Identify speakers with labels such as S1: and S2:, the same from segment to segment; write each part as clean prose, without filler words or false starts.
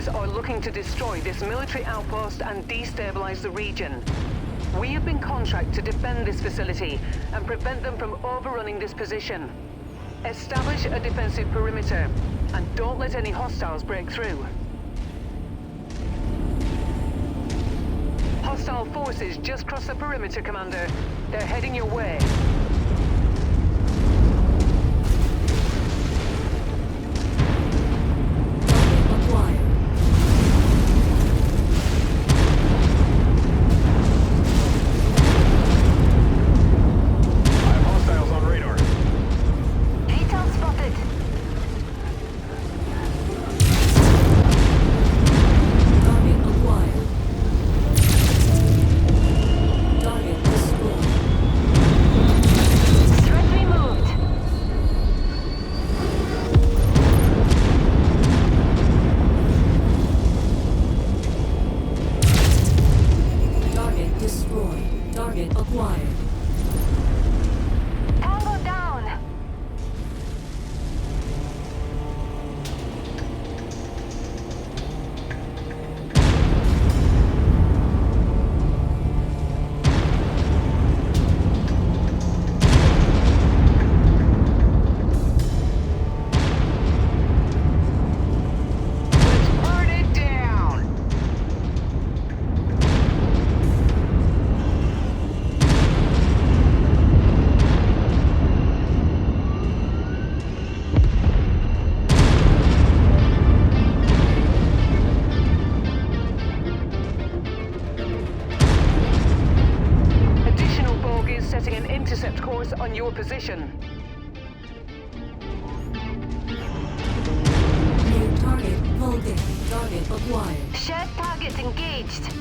S1: are looking to destroy this military outpost and destabilize the region. We have been contracted to defend this facility and prevent them from overrunning this position. Establish a defensive perimeter, and don't let any hostiles break through. Hostile forces just crossed the perimeter, Commander. They're heading your way. On your position.
S2: New target holding. Target acquired.
S3: Shared target engaged.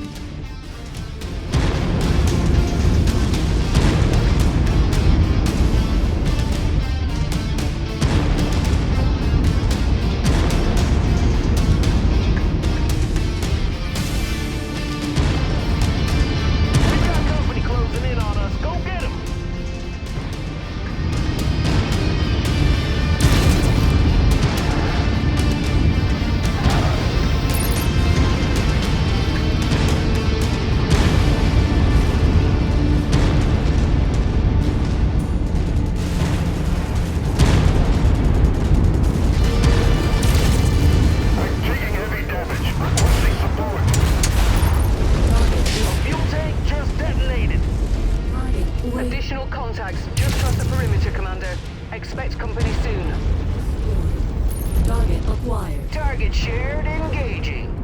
S1: Expect company soon.
S2: Target acquired.
S1: Target shared, engaging.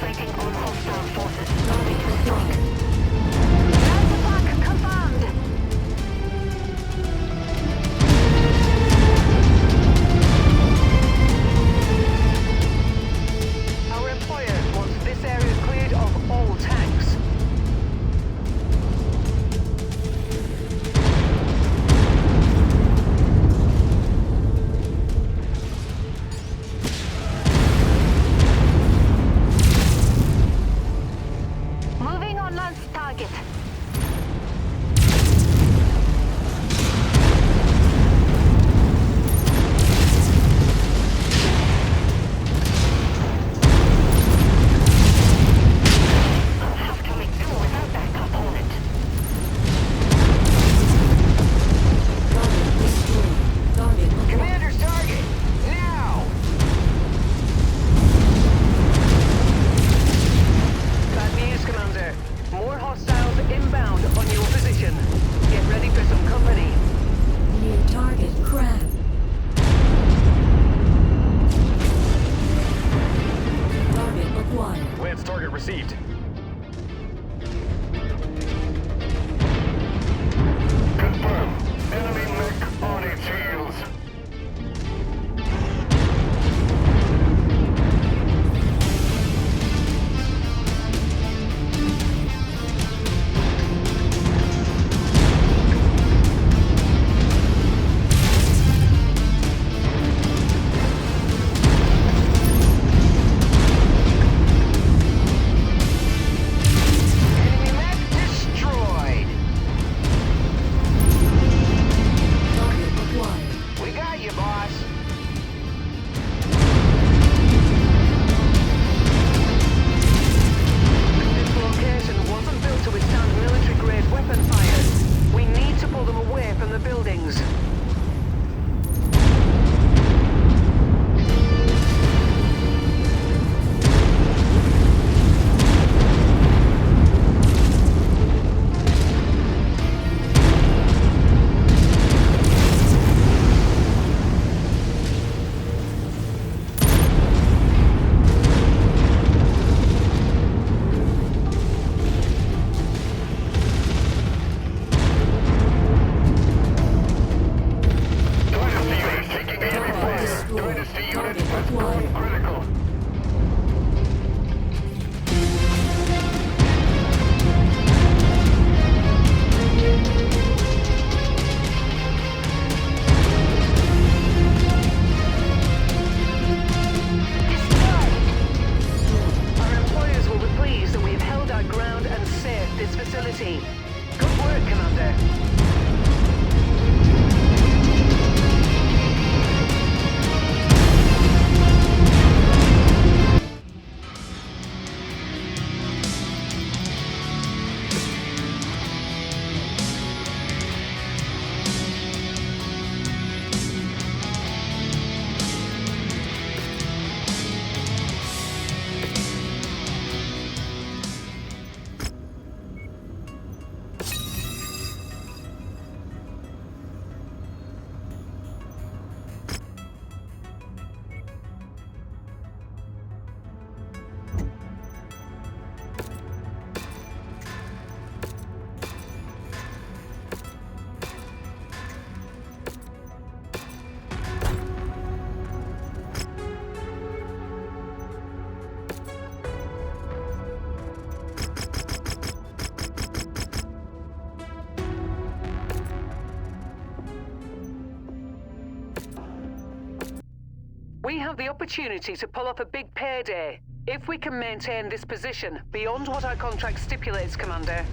S3: Taking
S1: We have the opportunity to pull off a big payday if we can maintain this position beyond what our contract stipulates, Commander.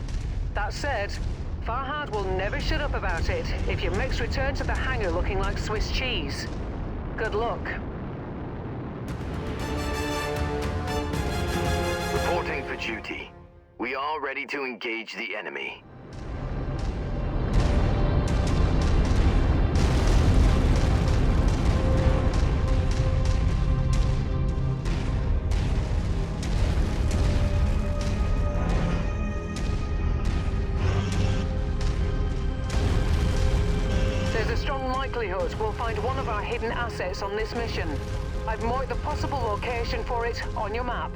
S1: That said, Farhad will never shut up about it if your mechs return to the hangar looking like Swiss cheese. Good luck.
S4: Reporting for duty. We are ready to engage the enemy.
S1: There's a strong likelihood we'll find one of our hidden assets on this mission. I've marked the possible location for it on your map.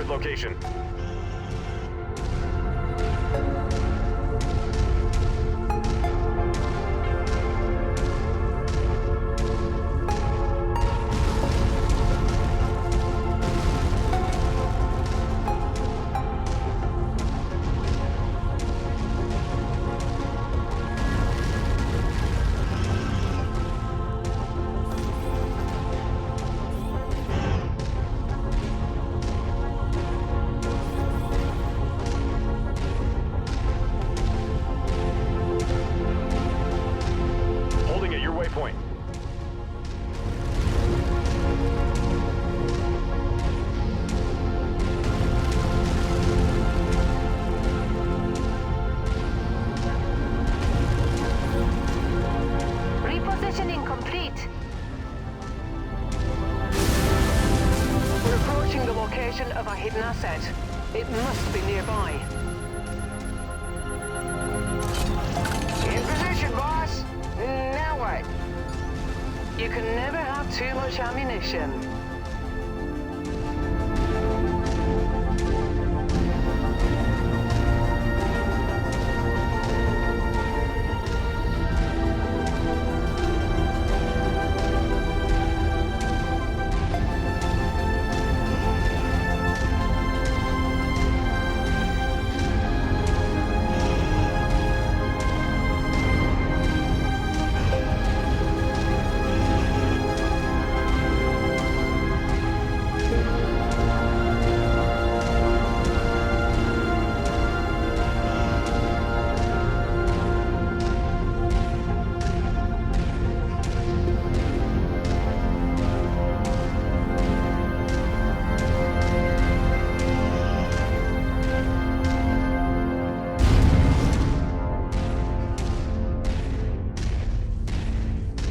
S5: Location. Waypoint.
S3: Repositioning complete.
S1: We're approaching the location of our hidden asset. It must be nearby.
S6: In position, boss! Now what?
S1: You can never have too much ammunition.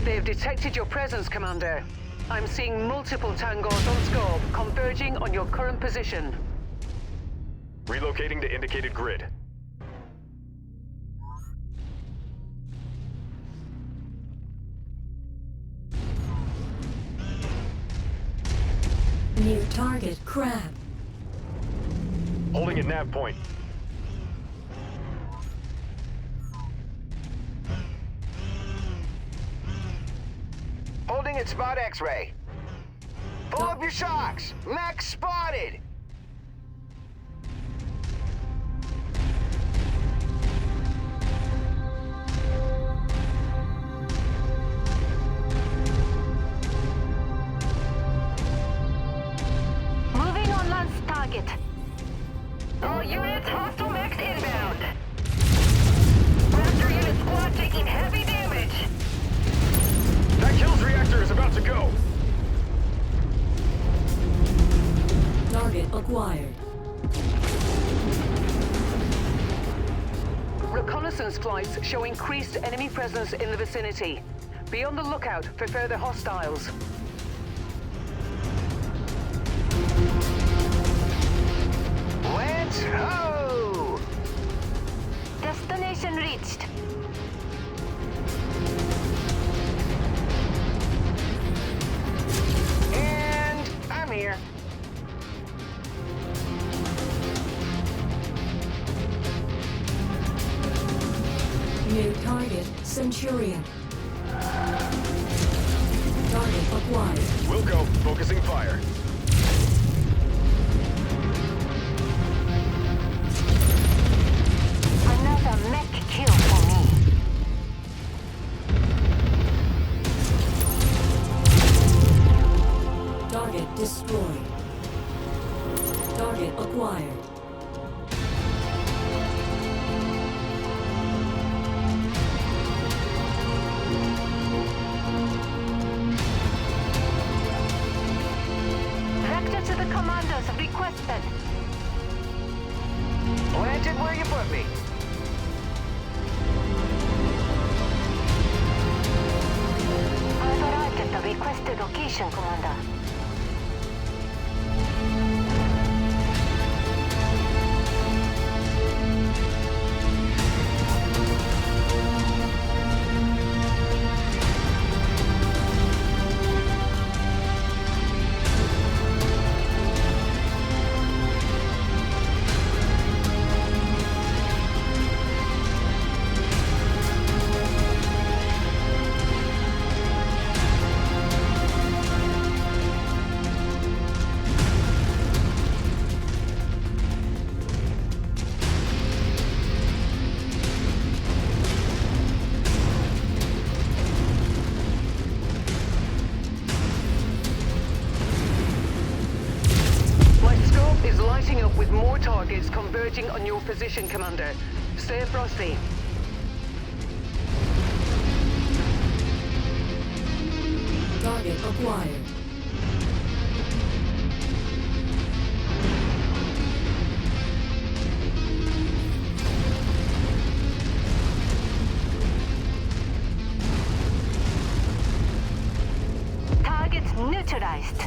S1: They've detected your presence, Commander. I'm seeing multiple tangos on scope converging on your current position.
S5: Relocating to indicated grid.
S2: Near target, crab.
S5: Holding at nav point.
S6: Holding at spot X-ray. Pull up your shocks! Mech spotted!
S3: Moving on last target. All units, hostile mechs inbound. Raptor unit squad taking heavy damage.
S5: That kills reactor is about to go.
S2: Target acquired.
S1: Reconnaissance flights show increased enemy presence in the vicinity. Be on the lookout for further hostiles.
S6: Let's go!
S3: Destination reached.
S6: And I'm here.
S2: New target, Centurion. Target acquired.
S5: Wilco, focusing fire.
S3: Another mech kill for me.
S2: Target destroyed. Target acquired.
S3: Vector to the commandos requested.
S6: Planted where you put me.
S3: I've arrived at the requested location, Commander.
S1: Lighting up with more targets converging on your position, Commander. Stay frosty.
S2: Target acquired.
S3: Targets neutralized.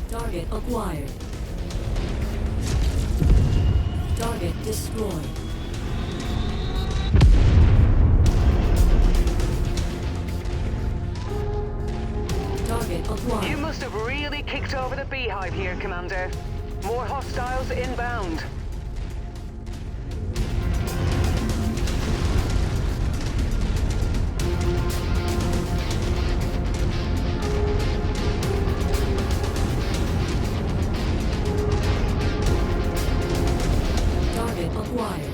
S2: Target acquired. Target destroyed. Target acquired.
S1: You must have really kicked over the beehive here, Commander. More hostiles inbound.
S2: Target acquired.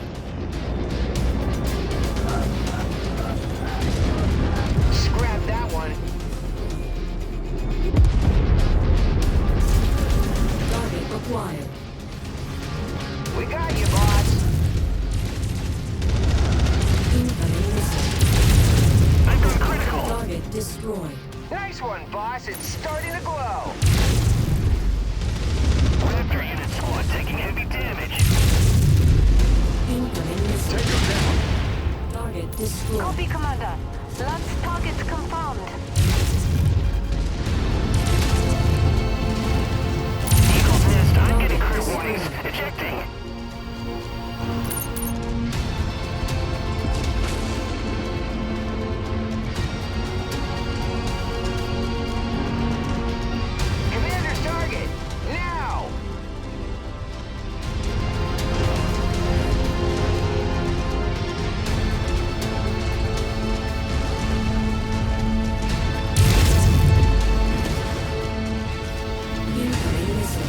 S6: Scrap that one.
S2: Target acquired.
S6: We got you, boss.
S2: Incoming missile.
S5: Anchor critical.
S2: Target destroyed.
S6: Nice one, boss. It's starting to glow.
S5: Raptor unit squad taking heavy damage.
S2: Incoming missile.
S5: Take them down.
S2: Target destroyed.
S3: Copy, Commander. Last target confirmed.
S5: Eagle's Nest, I'm getting crit warnings. Ejecting.
S6: Commander's target. Now.
S2: Incoming missile.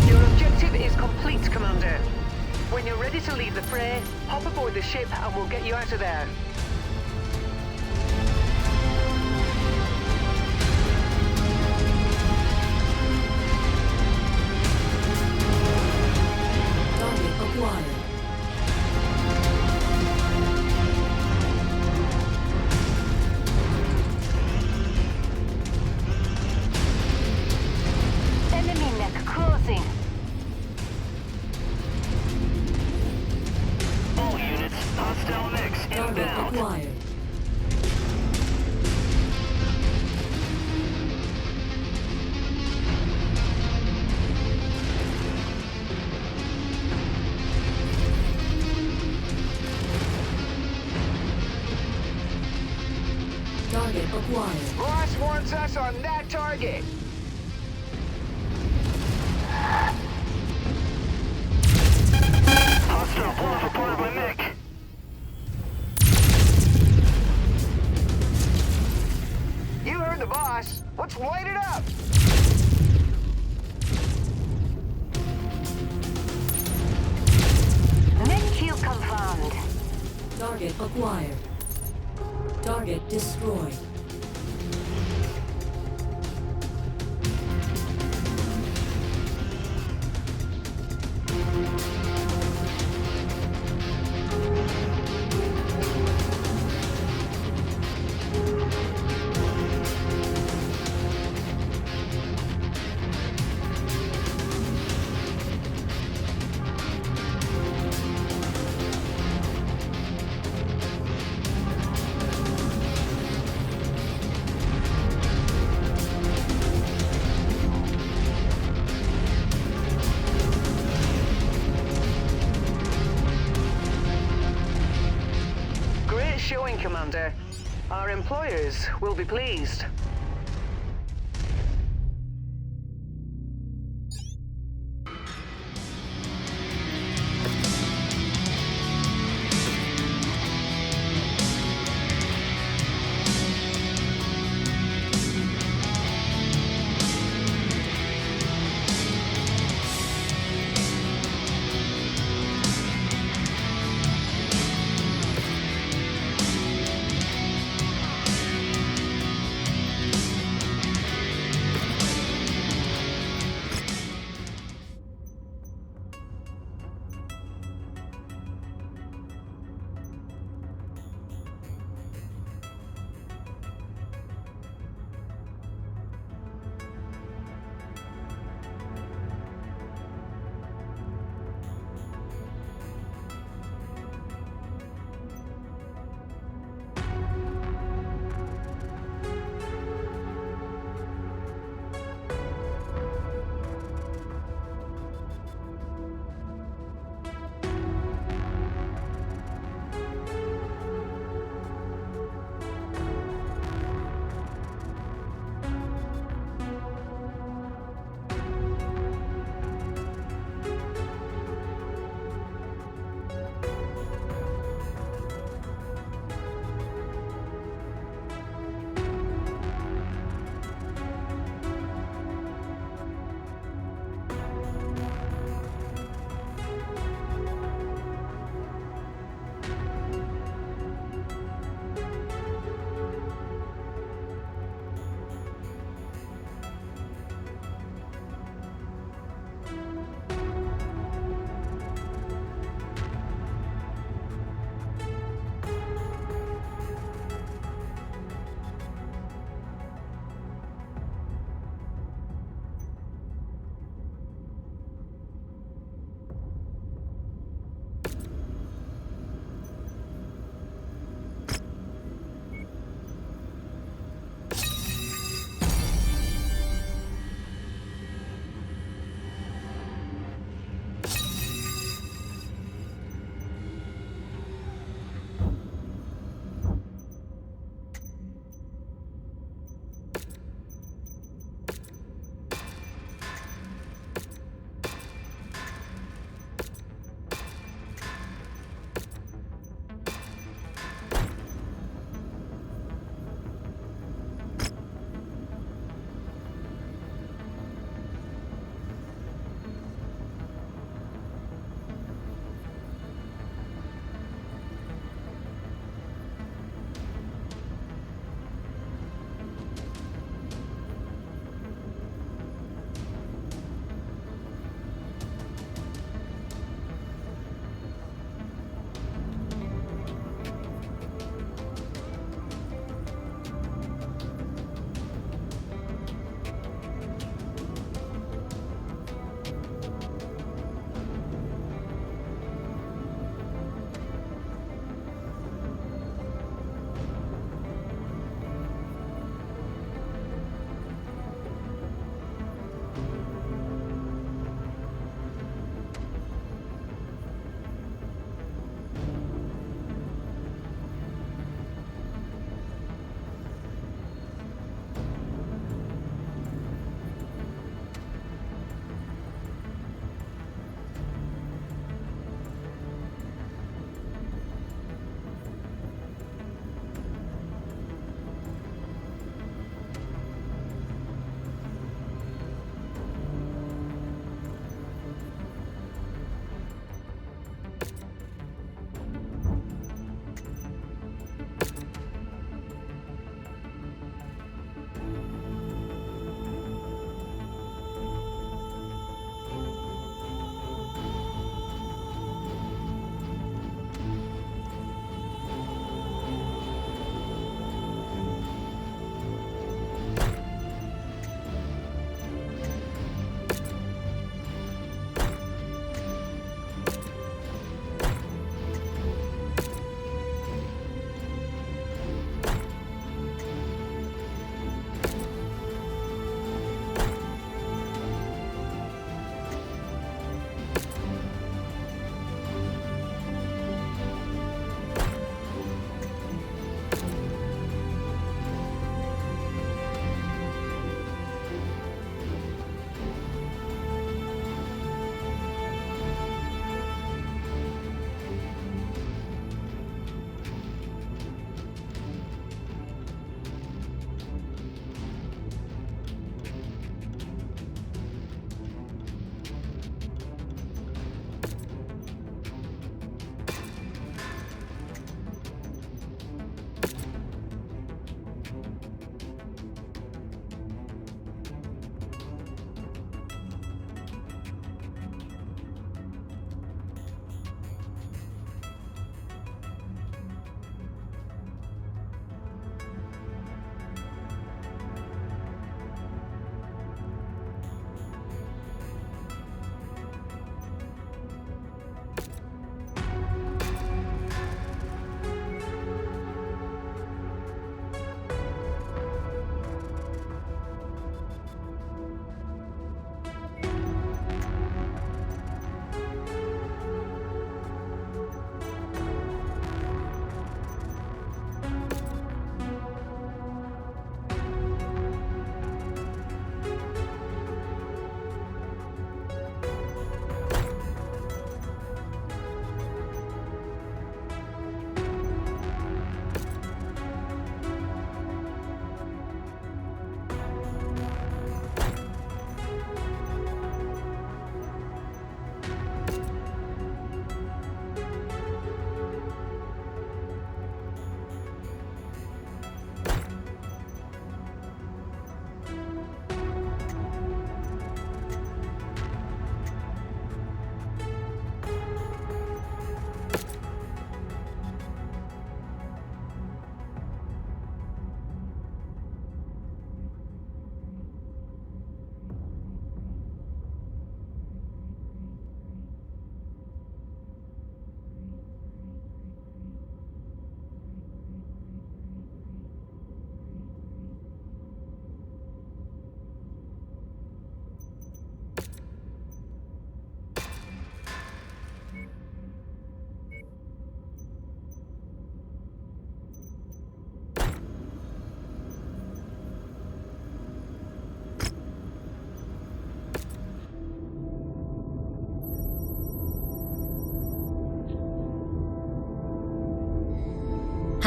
S1: Your objective is complete, Commander. When you're ready to leave the fray, hop aboard the ship and we'll get you out of there.
S2: Target acquired.
S3: Enemy mech closing.
S5: All units, hostile mix
S2: Target Target acquired.
S6: Boss wants us on that target.
S3: Hostile blow reported by mech.
S6: You heard the boss. Let's light it up.
S3: Mech-Q confirmed.
S2: Target acquired. Target destroyed.
S1: Great showing, Commander. Our employers will be pleased.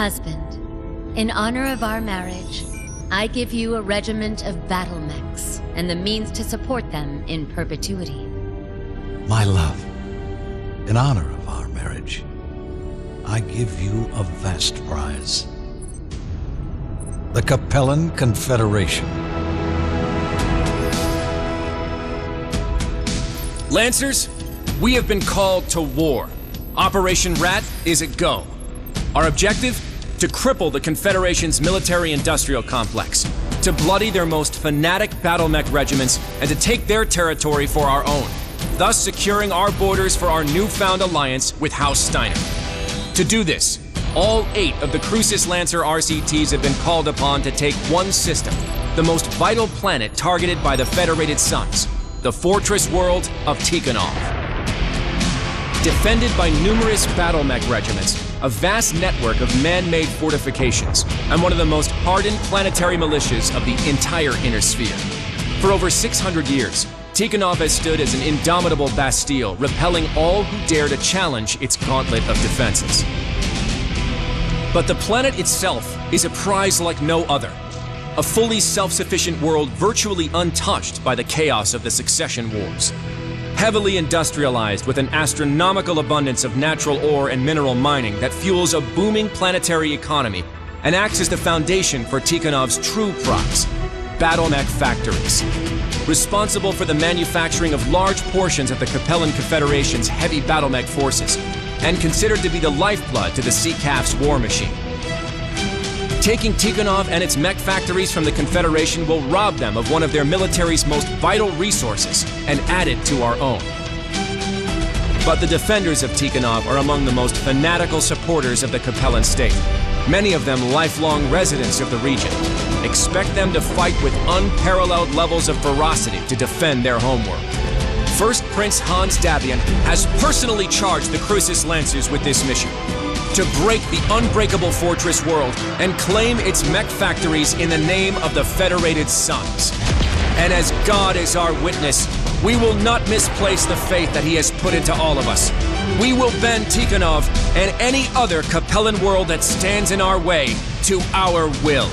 S7: Husband, in honor of our marriage, I give you a regiment of battle mechs and the means to support them in perpetuity.
S8: My love, in honor of our marriage, I give you a vast prize. The Capellan Confederation.
S9: Lancers, we have been called to war. Operation Rat is a go. Our objective? To cripple the Confederation's military-industrial complex, to bloody their most fanatic battle mech regiments, and to take their territory for our own, thus securing our borders for our newfound alliance with House Steiner. To do this, all 8 of the Crucis Lancer RCTs have been called upon to take one system, the most vital planet targeted by the Federated Suns, the fortress world of Tikhonov. Defended by numerous battle mech regiments, a vast network of man-made fortifications, and one of the most hardened planetary militias of the entire Inner Sphere. For over 600 years, Tikhonov has stood as an indomitable bastille, repelling all who dare to challenge its gauntlet of defenses. But the planet itself is a prize like no other. A fully self-sufficient world virtually untouched by the chaos of the succession wars. Heavily industrialized with an astronomical abundance of natural ore and mineral mining that fuels a booming planetary economy and acts as the foundation for Tikhonov's true prize, battle mech factories. Responsible for the manufacturing of large portions of the Capellan Confederation's heavy battle mech forces, and considered to be the lifeblood to the CCAF's war machine. Taking Tikhonov and its mech factories from the Confederation will rob them of one of their military's most vital resources and add it to our own. But the defenders of Tikhonov are among the most fanatical supporters of the Capellan state, many of them lifelong residents of the region. Expect them to fight with unparalleled levels of ferocity to defend their homeworld. First Prince Hans Davian has personally charged the Crucis Lancers with this mission: to break the unbreakable fortress world and claim its mech factories in the name of the Federated Suns. And as God is our witness, we will not misplace the faith that he has put into all of us. We will bend Tikhonov and any other Capellan world that stands in our way to our will.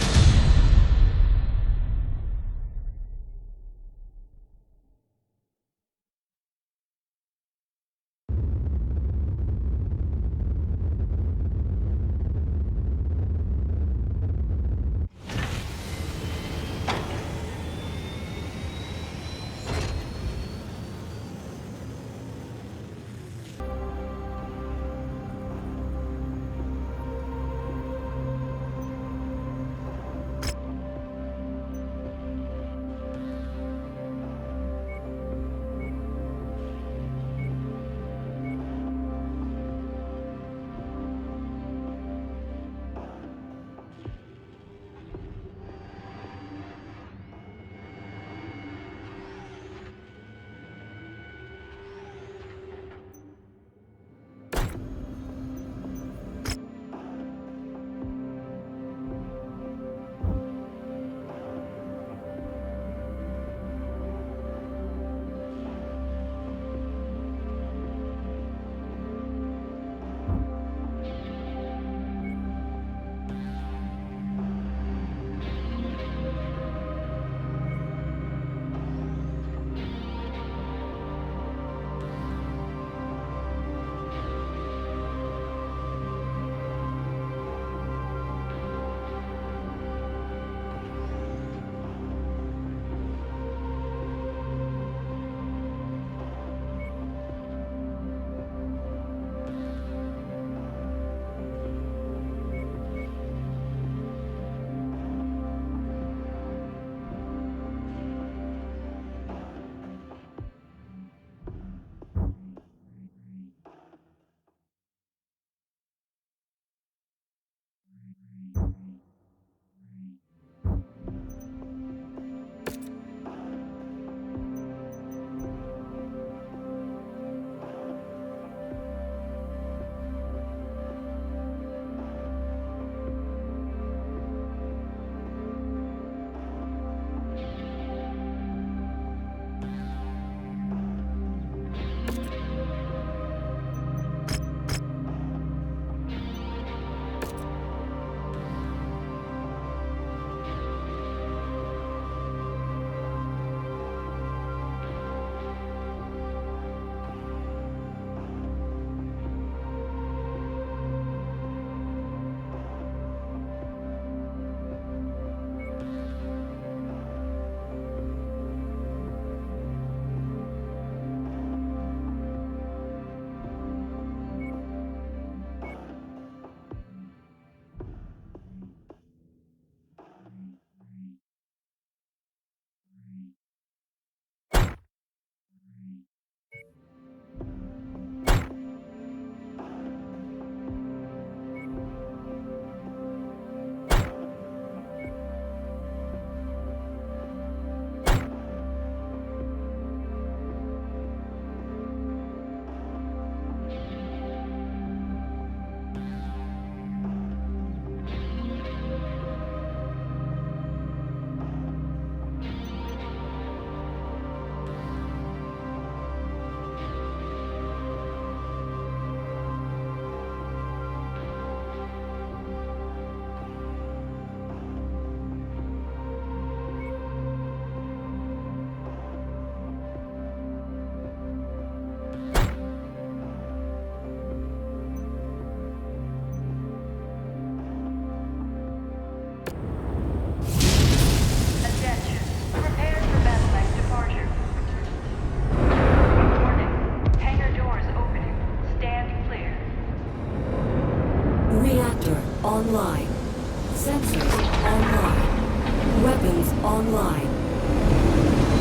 S2: online.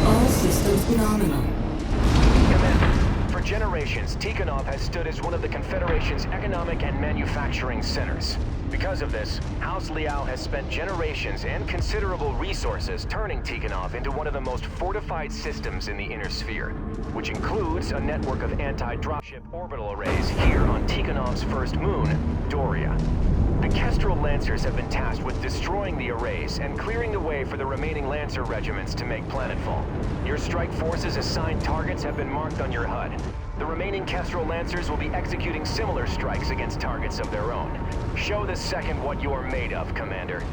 S2: All systems nominal.
S5: Commander, for generations, Tikhonov has stood as one of the Confederation's economic and manufacturing centers. Because of this, House Liao has spent generations and considerable resources turning Tikhonov into one of the most fortified systems in the Inner Sphere, which includes a network of anti-dropship orbital arrays here on Tikhonov's first moon, Doria. The Kestrel Lancers have been tasked with destroying the arrays and clearing the way for the remaining Lancer regiments to make planetfall. Your strike force's assigned targets have been marked on your HUD. The remaining Kestrel Lancers will be executing similar strikes against targets of their own. Show the second what you are made of, Commander.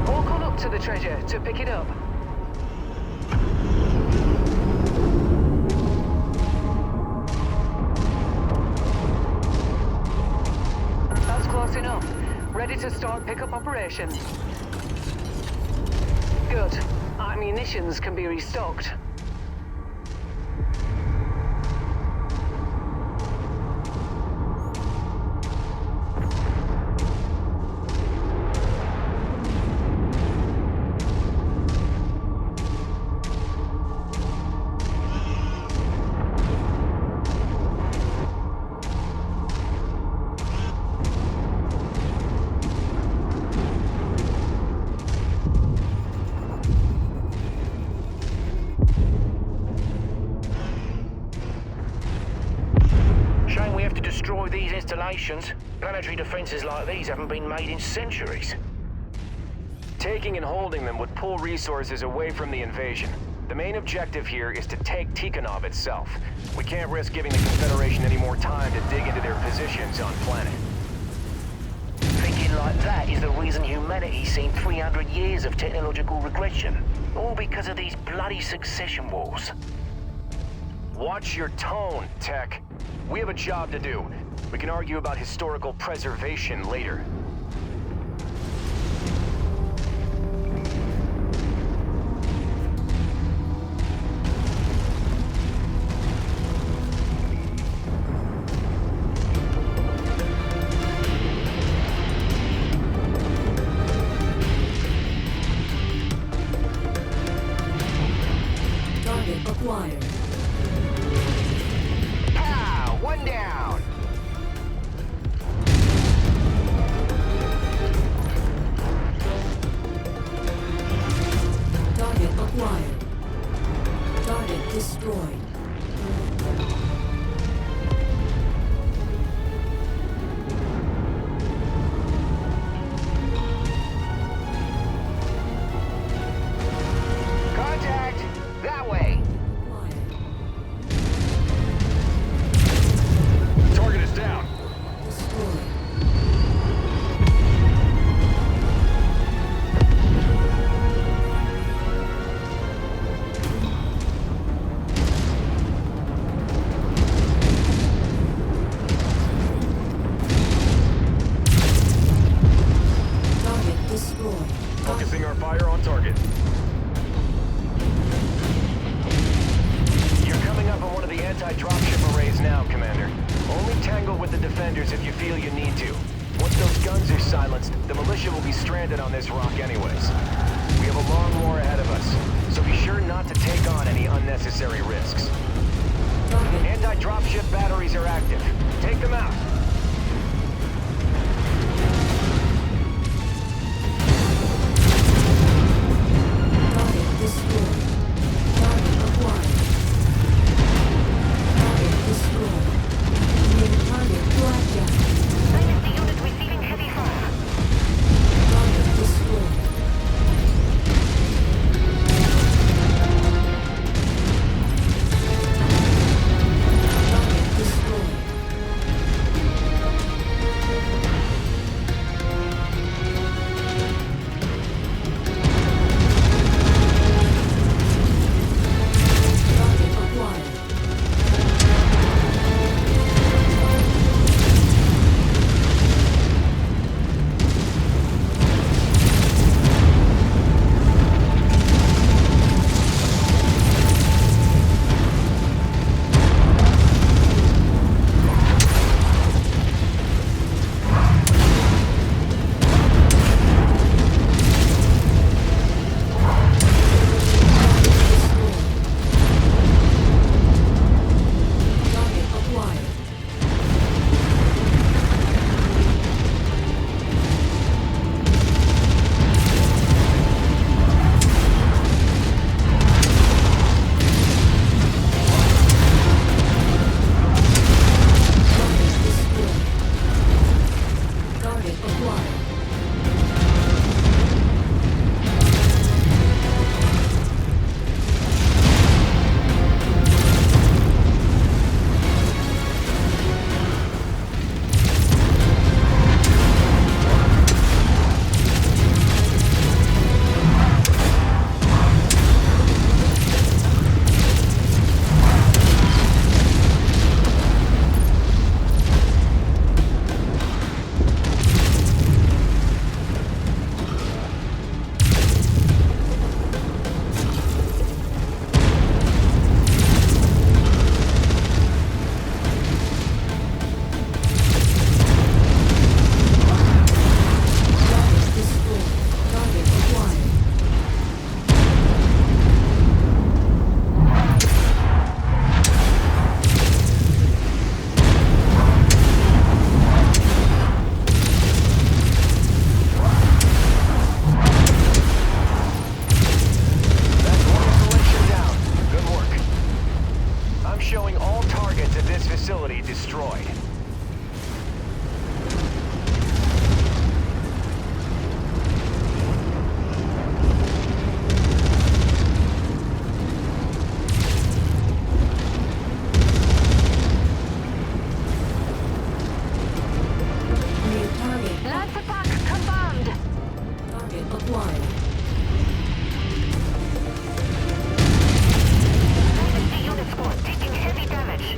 S1: Walk on up to the treasure to pick it up. That's close enough. Ready to start pickup operation. Good. Our munitions can be restocked.
S10: These installations, planetary defenses like these haven't been made in centuries.
S5: Taking and holding them would pull resources away from the invasion. The main objective here is to take Tikhonov itself. We can't risk giving the Confederation any more time to dig into their positions on planet.
S10: Thinking like that is the reason humanity's seen 300 years of technological regression. All because of these bloody succession wars.
S5: Watch your tone, Tech. We have a job to do. We can argue about historical preservation later.
S2: Target acquired.
S6: Pow! One down.
S2: Target acquired. Target destroyed.
S6: Contact! That way!
S2: Acquired.
S5: Target is down.
S2: Destroyed. Target destroyed.
S5: Focusing our fire on target. You're coming up on one of the anti-dropship arrays now, Commander. Only tangle with the defenders if you feel you need to. Once those guns are silenced, the militia will be stranded on this rock anyways. We have a long war ahead of us, so be sure not to take on any unnecessary risks.
S2: Target.
S5: Anti-dropship batteries are active. Take them out.
S2: Target destroyed. Target acquired. Target destroyed. Main target blackjack.
S3: Dynasty unit receiving heavy fire.
S2: Target destroyed. Target destroyed. Target acquired.
S5: Destroyed.
S2: New target.
S3: Lance attack confirmed.
S2: Target acquired.
S3: Enemy unit squad taking heavy damage.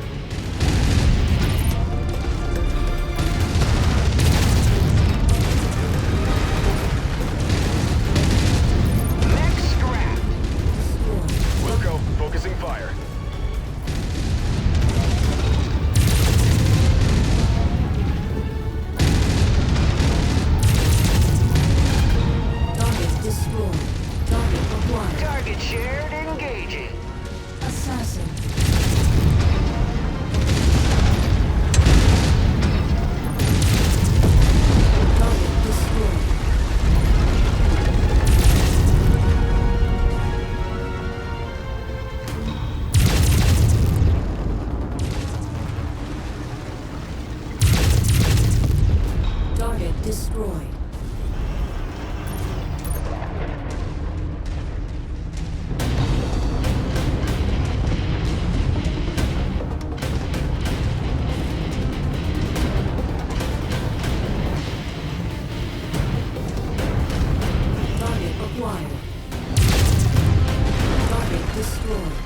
S5: Wilco, focusing fire.
S2: Target destroyed. Target acquired.
S6: Target shared, engaging.
S2: Assassin. Target destroyed. Target destroyed. Target acquired. Target destroyed.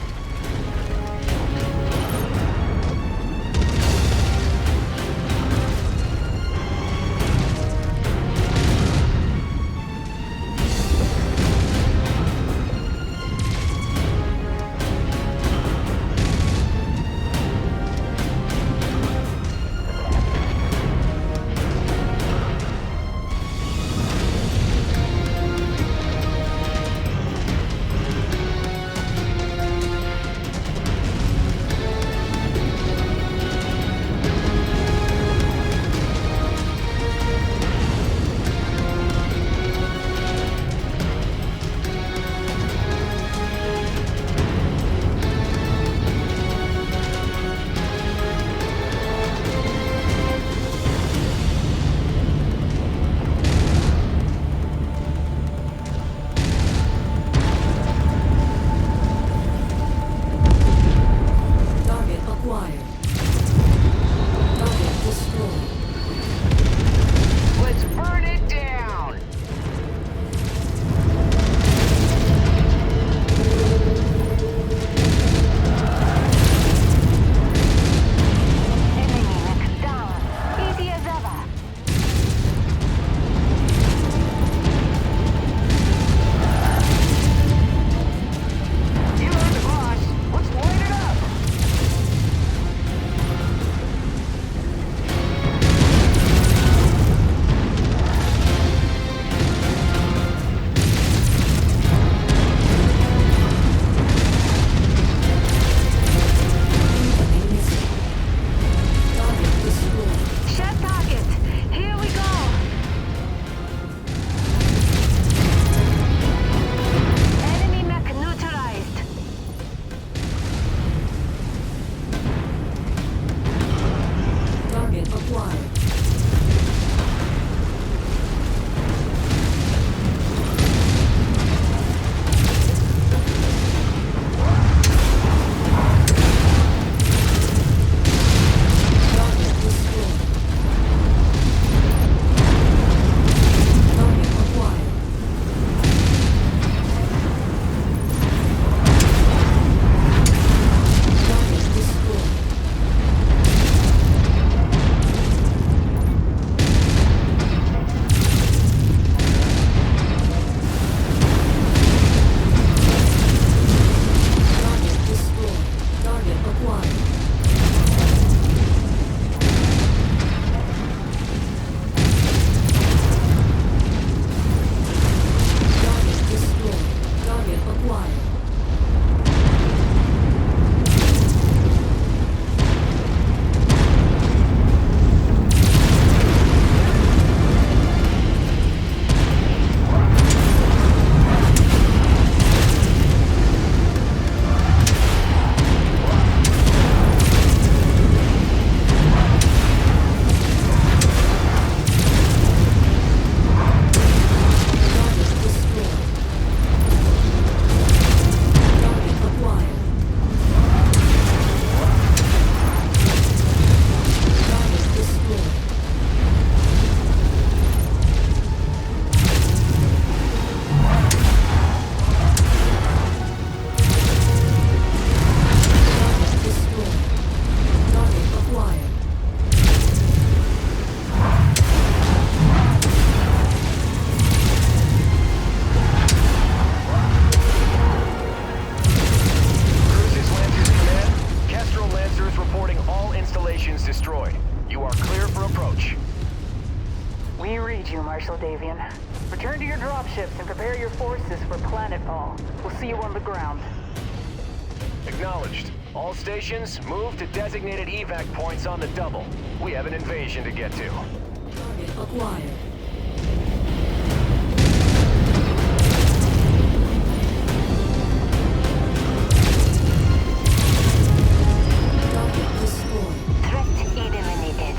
S3: read you, Marshal Davian. Return to your dropships and prepare your forces for planetfall. We'll see you on the ground.
S5: Acknowledged. All stations, move to designated evac points on the double. We have an invasion to get to.
S2: Target acquired. Target destroyed.
S3: Threat eliminated.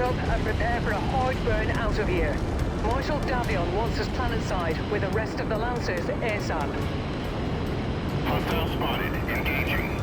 S1: And prepare for a hard burn out of here. Marshal Davion wants us planetside with the rest of the Lancers ASAP.
S11: Hostile spotted. Engaging.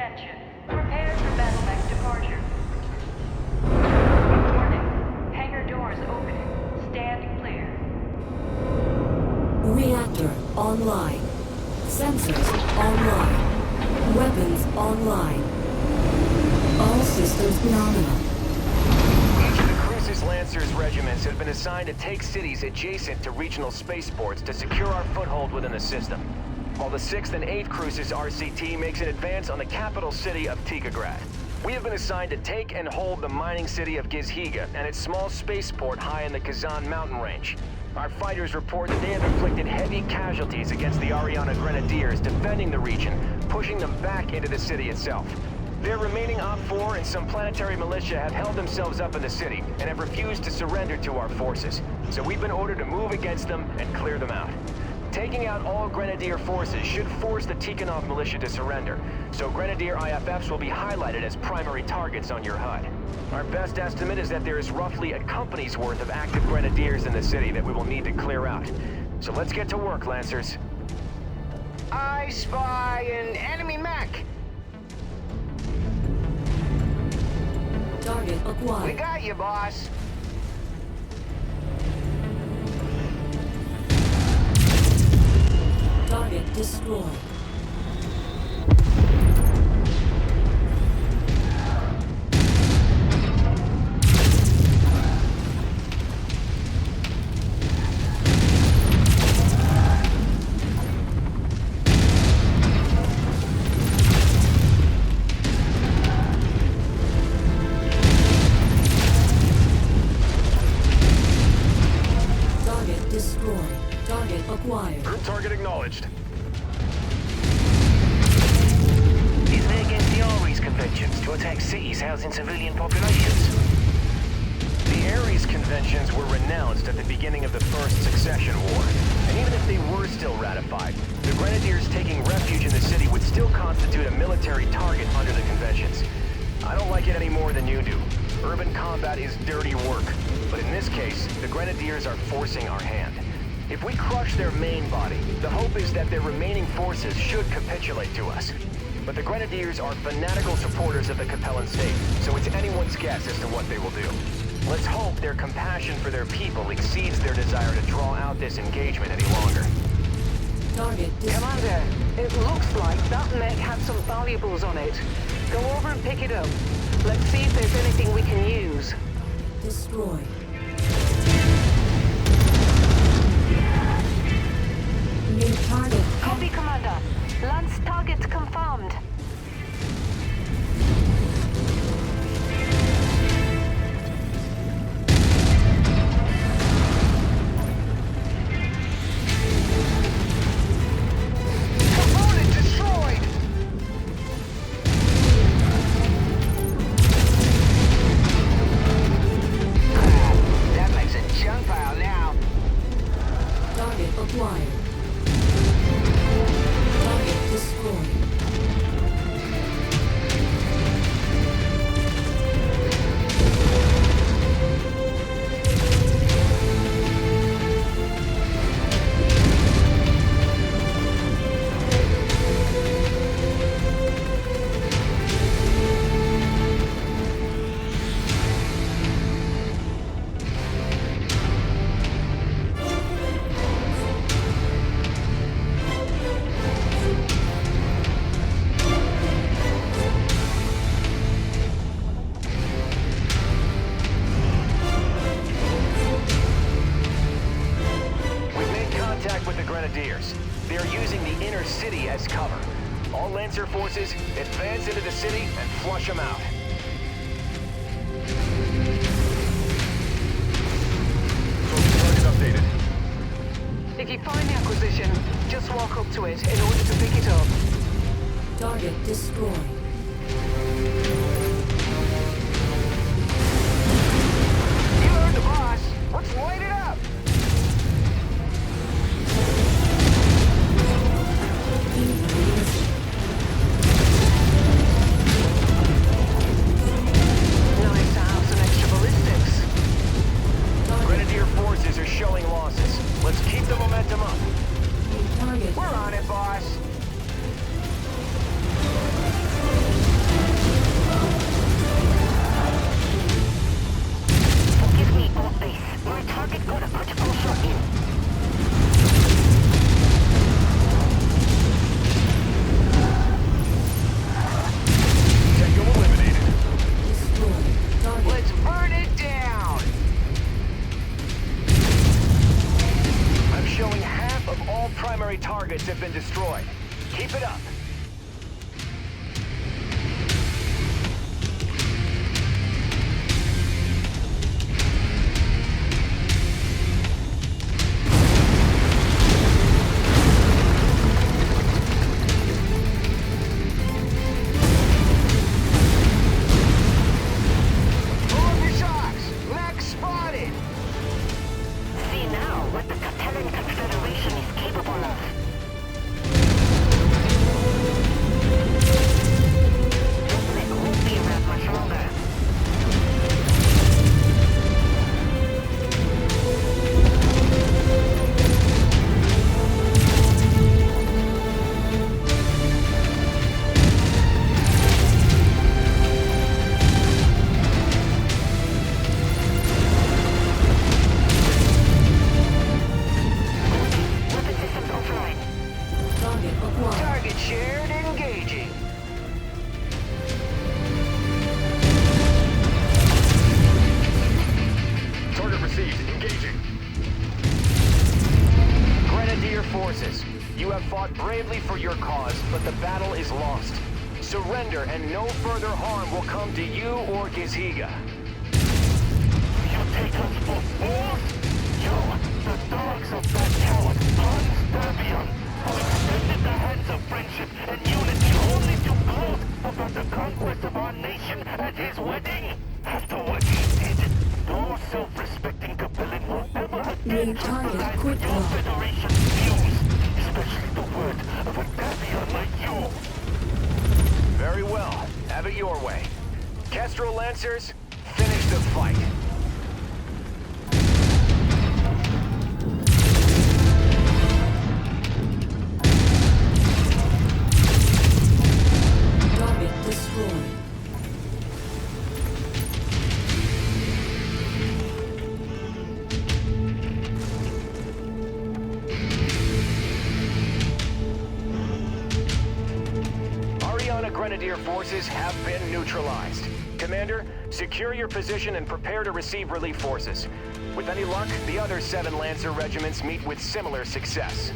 S3: Attention. Prepare for battle mech departure. Warning. Hangar doors opening. Stand clear.
S2: Reactor online. Sensors online. Weapons online. All systems nominal.
S5: Each of the Crucis Lancers regiments have been assigned to take cities adjacent to regional spaceports to secure our foothold within the system, while the 6th and 8th Crucis RCT makes an advance on the capital city of Tikograd. We have been assigned to take and hold the mining city of Gizhiga and its small spaceport high in the Kazan mountain range. Our fighters report that they have inflicted heavy casualties against the Ariana Grenadiers defending the region, pushing them back into the city itself. Their remaining Op-4 and some planetary militia have held themselves up in the city and have refused to surrender to our forces. So we've been ordered to move against them and clear them out. Taking out all Grenadier forces should force the Tikhonov militia to surrender, so Grenadier IFFs will be highlighted as primary targets on your HUD. Our best estimate is that there is roughly a company's worth of active Grenadiers in the city that we will need to clear out. So let's get to work, Lancers.
S6: I spy an enemy mech.
S2: Target acquired.
S6: We got you, boss.
S2: Target destroyed. Target destroyed. Target acquired.
S5: Group target acknowledged.
S10: Is they against the Ares Conventions to attack cities housing civilian populations?
S5: The Ares Conventions were renounced at the beginning of the First Succession War. And even if they were still ratified, the Grenadiers taking refuge in the city would still constitute a military target under the conventions. I don't like it any more than you do. Urban combat is dirty work. But in this case, the Grenadiers are forcing our hand. If we crush their main body, the hope is that their remaining forces should capitulate to us. But the Grenadiers are fanatical supporters of the Capellan state, so it's anyone's guess as to what they will do. Let's hope their compassion for their people exceeds their desire to draw out this engagement any longer.
S2: Target
S1: Commander, it looks like that mech had some valuables on it. Go over and pick it up. Let's see if there's anything we can use.
S2: destroyed. New target.
S3: Copy, Commander. Lance target confirmed.
S6: Component destroyed! That makes a junk pile now.
S2: Target acquired. Target destroyed.
S5: We've made contact with the Grenadiers. They are using the inner city as cover. All Lancer forces, advance into the city and flush them out. Target updated.
S1: If you find the acquisition, just walk up to it in order to pick it up.
S2: Target destroyed.
S6: You heard the boss. Let's light it up.
S1: Nice to have some extra ballistics.
S5: Grenadier forces are showing losses. Let's keep the momentum up.
S2: Target.
S6: We're on it, boss.
S5: destroyed. Keep it up. You have fought bravely for your cause, but the battle is lost. Surrender and no further harm will come to you or Gizhiga.
S11: You take us for fools? You, the dogs of that coward, Hans Davion, who extended the hands of friendship and unity only to gloat about the conquest of our nation at his wedding. After what he did, no self-respecting Capellan will ever again jeopardize your Federation's views, especially the word of a Davion like you.
S5: Very well. Have it your way. Kestrel Lancers, finish the fight.
S2: Target destroyed.
S5: Grenadier forces have been neutralized. Commander, secure your position and prepare to receive relief forces. With any luck, the other 7 Lancer regiments meet with similar success.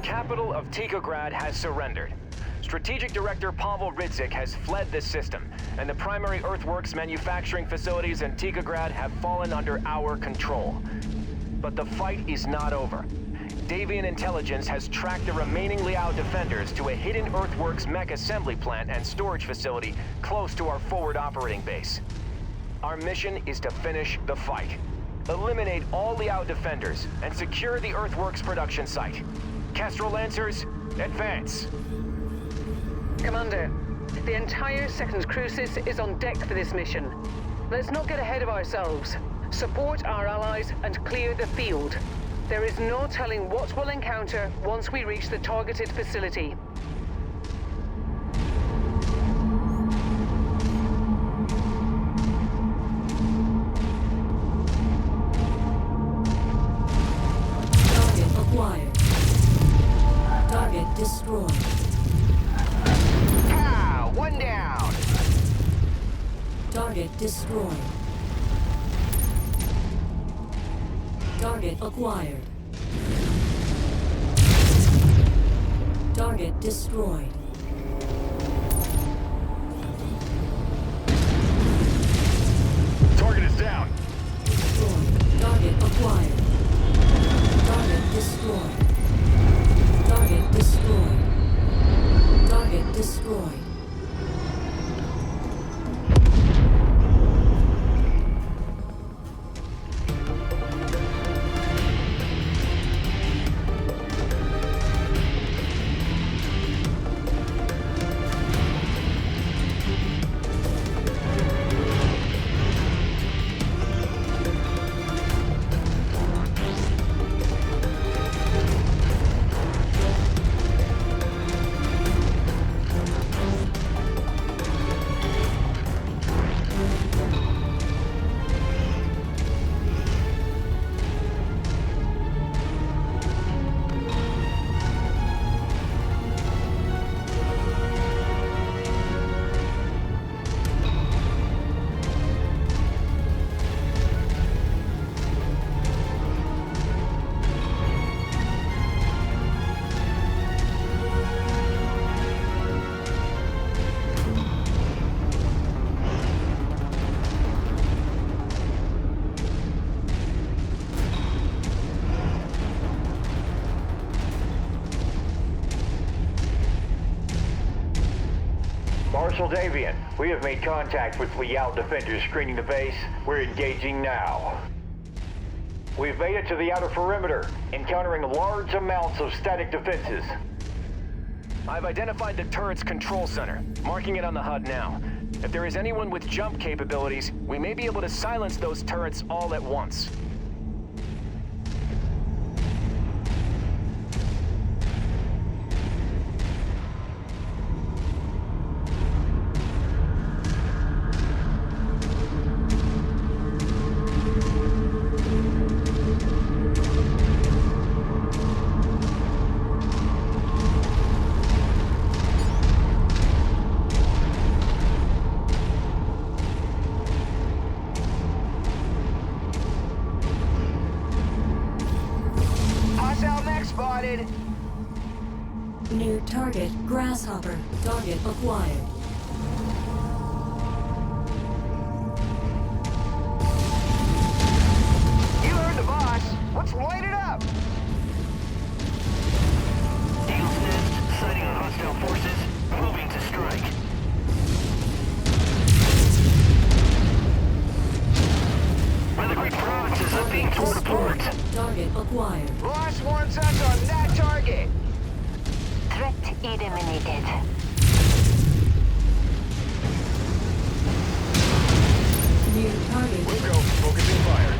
S5: capital of Tikograd has surrendered. Strategic Director Pavel Ridzik has fled this system, and the primary earthworks manufacturing facilities in Tikograd have fallen under our control. But the fight is not over. Davian intelligence has tracked the remaining Liao defenders to a hidden earthworks mech assembly plant and storage facility close to our forward operating base. Our mission is to finish the fight. Eliminate all Liao defenders and secure the earthworks production site. Kestrel Lancers, advance!
S1: Commander, the entire 2nd Crucis is on deck for this mission. Let's not get ahead of ourselves. Support our allies and clear the field. There is no telling what we'll encounter once we reach the targeted facility.
S2: Target acquired. Target destroyed.
S6: Pow! One down!
S2: Target destroyed. Target acquired. Target destroyed.
S5: Target is down.
S2: Destroyed. Target acquired. Target destroyed. Target destroyed. Target destroyed.
S12: Marshal Davian, we have made contact with Liao defenders screening the base. We're engaging now. We've made it to the outer perimeter, encountering large amounts of static defenses.
S5: I've identified the turret's control center, marking it on the HUD now. If there is anyone with jump capabilities, we may be able to silence those turrets all at once.
S6: Spotted.
S2: New target, Grasshopper. Target acquired.
S6: You heard the boss. Let's light it up.
S10: Eagle's Nest, sighting on hostile forces, moving to strike. One of the great provinces are being torn apart.
S2: Target acquired.
S6: Boss wants us on that target.
S3: Threat eliminated.
S2: New target.
S5: We'll go. Focusing fire.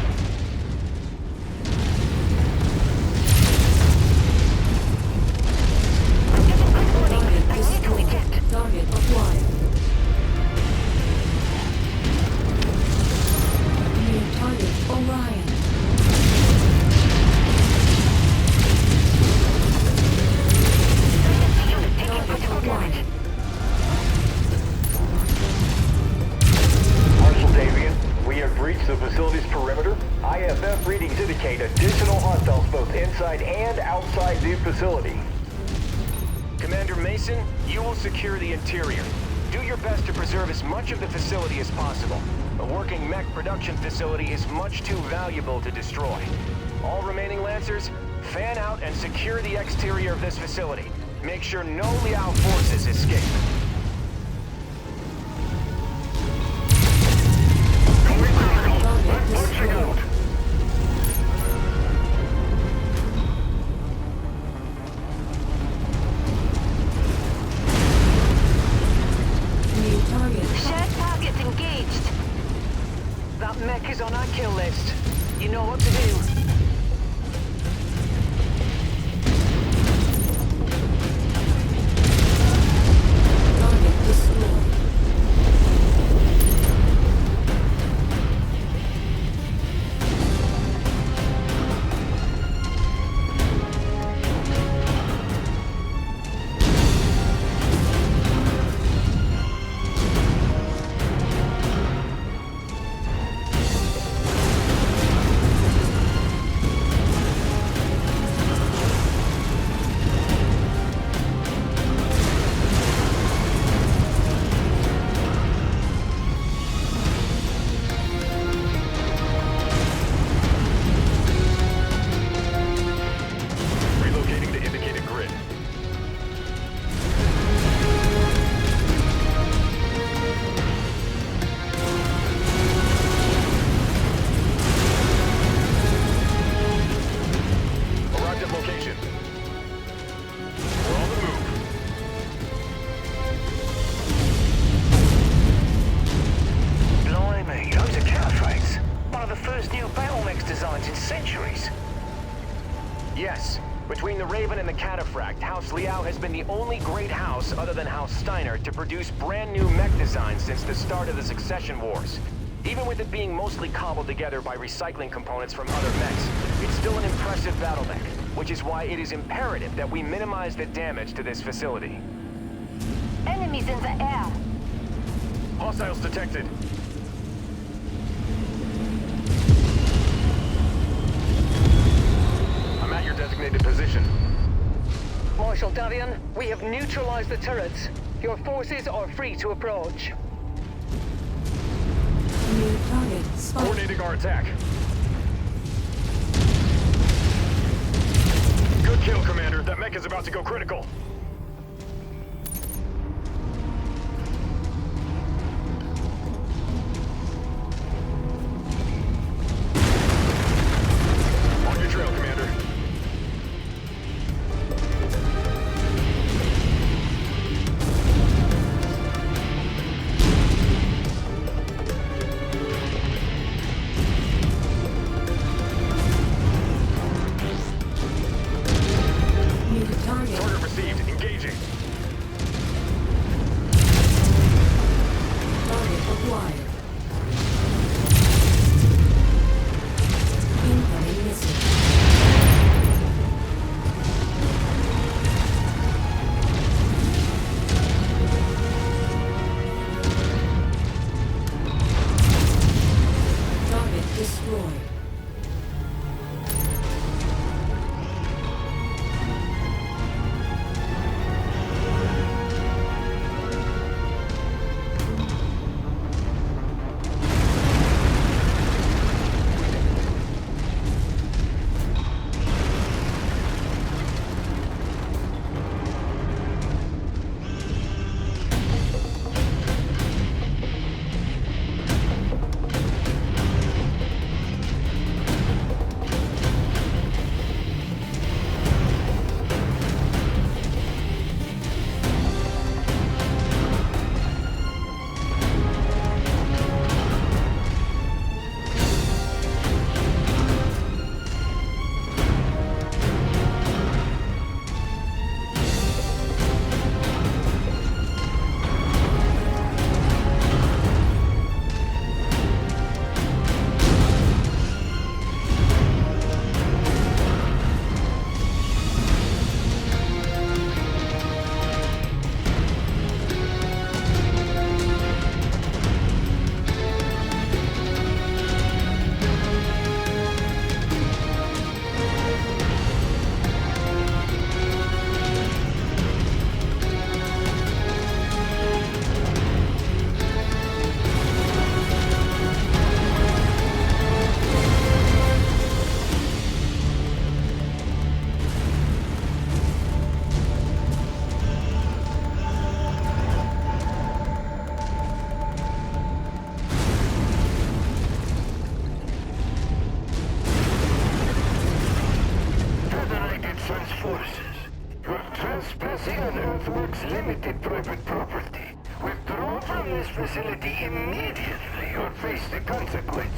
S2: Target destroyed. Target acquired. New target, Orion. Target acquired.
S12: perimeter. IFF readings indicate additional hostiles both inside and outside the facility.
S5: Commander Mason, you will secure the interior. Do your best to preserve as much of the facility as possible. A working mech production facility is much too valuable to destroy. All remaining Lancers, fan out and secure the exterior of this facility. Make sure no Liao forces escape.
S11: Pushing out.
S2: New target.
S3: Shared targets engaged.
S1: That mech is on our kill list. You know what to do.
S2: Target destroyed.
S5: Relocating to indicated grid. Arrived at location. We're on the move.
S10: Blimey, those are cataphracts. One of the first new battle mechs designs in centuries.
S5: Yes. Between the Raven and the Cataphract, House Liao has been the only great house other than House Steiner to produce brand new mech designs since the start of the Succession Wars. Even with it being mostly cobbled together by recycling components from other mechs, it's still an impressive battle mech, which is why it is imperative that we minimize the damage to this facility.
S3: Enemies in the air.
S5: Hostiles detected. I'm at your designated position.
S1: Marshal Davian, we have neutralized the turrets. Your forces are free to approach.
S2: New target spotted.
S5: Coordinating our attack. Good kill, Commander. That mech is about to go critical. On your trail, Commander.
S2: New target.
S5: Target received.
S11: Mech's limited private property. Withdraw from this facility immediately or face the consequences.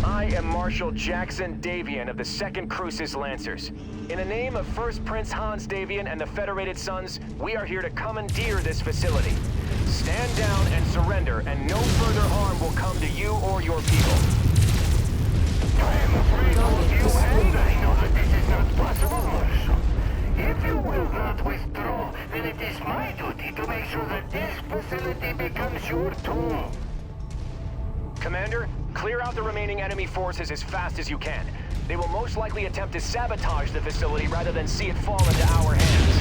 S5: I am Marshal Jackson Davian of the 2nd Crucis Lancers. In the name of First Prince Hans Davian and the Federated Sons, we are here to commandeer this facility. Stand down and surrender, and no further harm will come to you or your people.
S11: I am afraid of you, and I know that this is not possible, Marshal. If you will not withdraw, then it is my duty to make sure that this facility becomes your tomb.
S5: Commander, clear out the remaining enemy forces as fast as you can. They will most likely attempt to sabotage the facility rather than see it fall into our hands.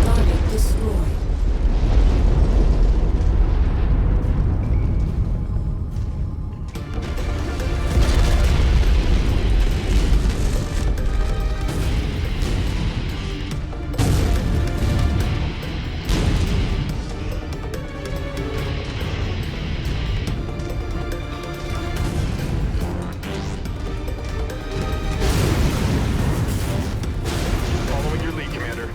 S2: Target destroyed.
S5: Following your lead, Commander.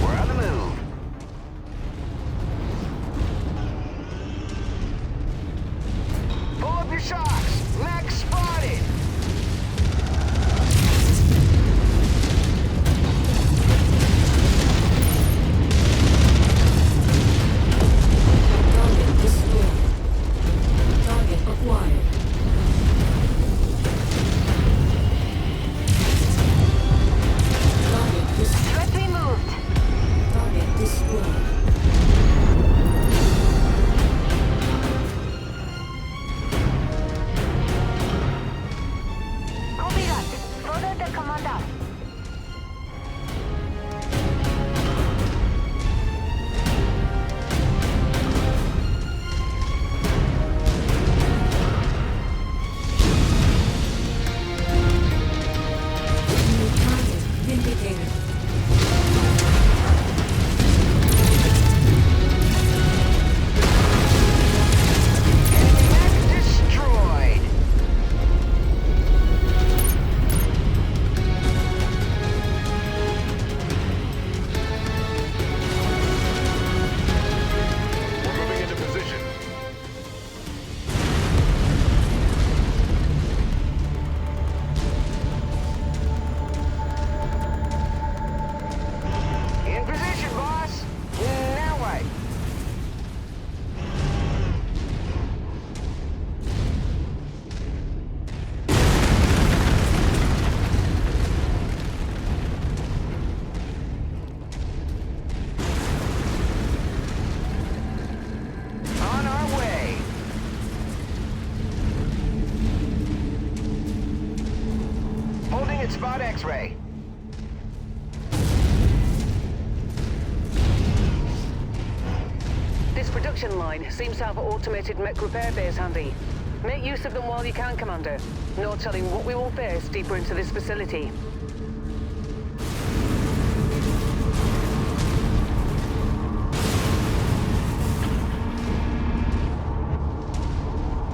S6: We're on the move. Pull up your shocks. Mech spotted.
S2: Target destroyed. Target acquired. Target destroyed.
S3: Threat removed.
S2: Target destroyed.
S3: Copy that. Further the commander.
S2: New target vindicated.
S6: Mech destroyed.
S5: We're moving into position.
S6: In position, boss. Now what? On our way. Holding at spot X-ray.
S1: This production line seems to have automated mech repair bays handy. Make use of them while you can, Commander. No telling what we will face deeper into this facility.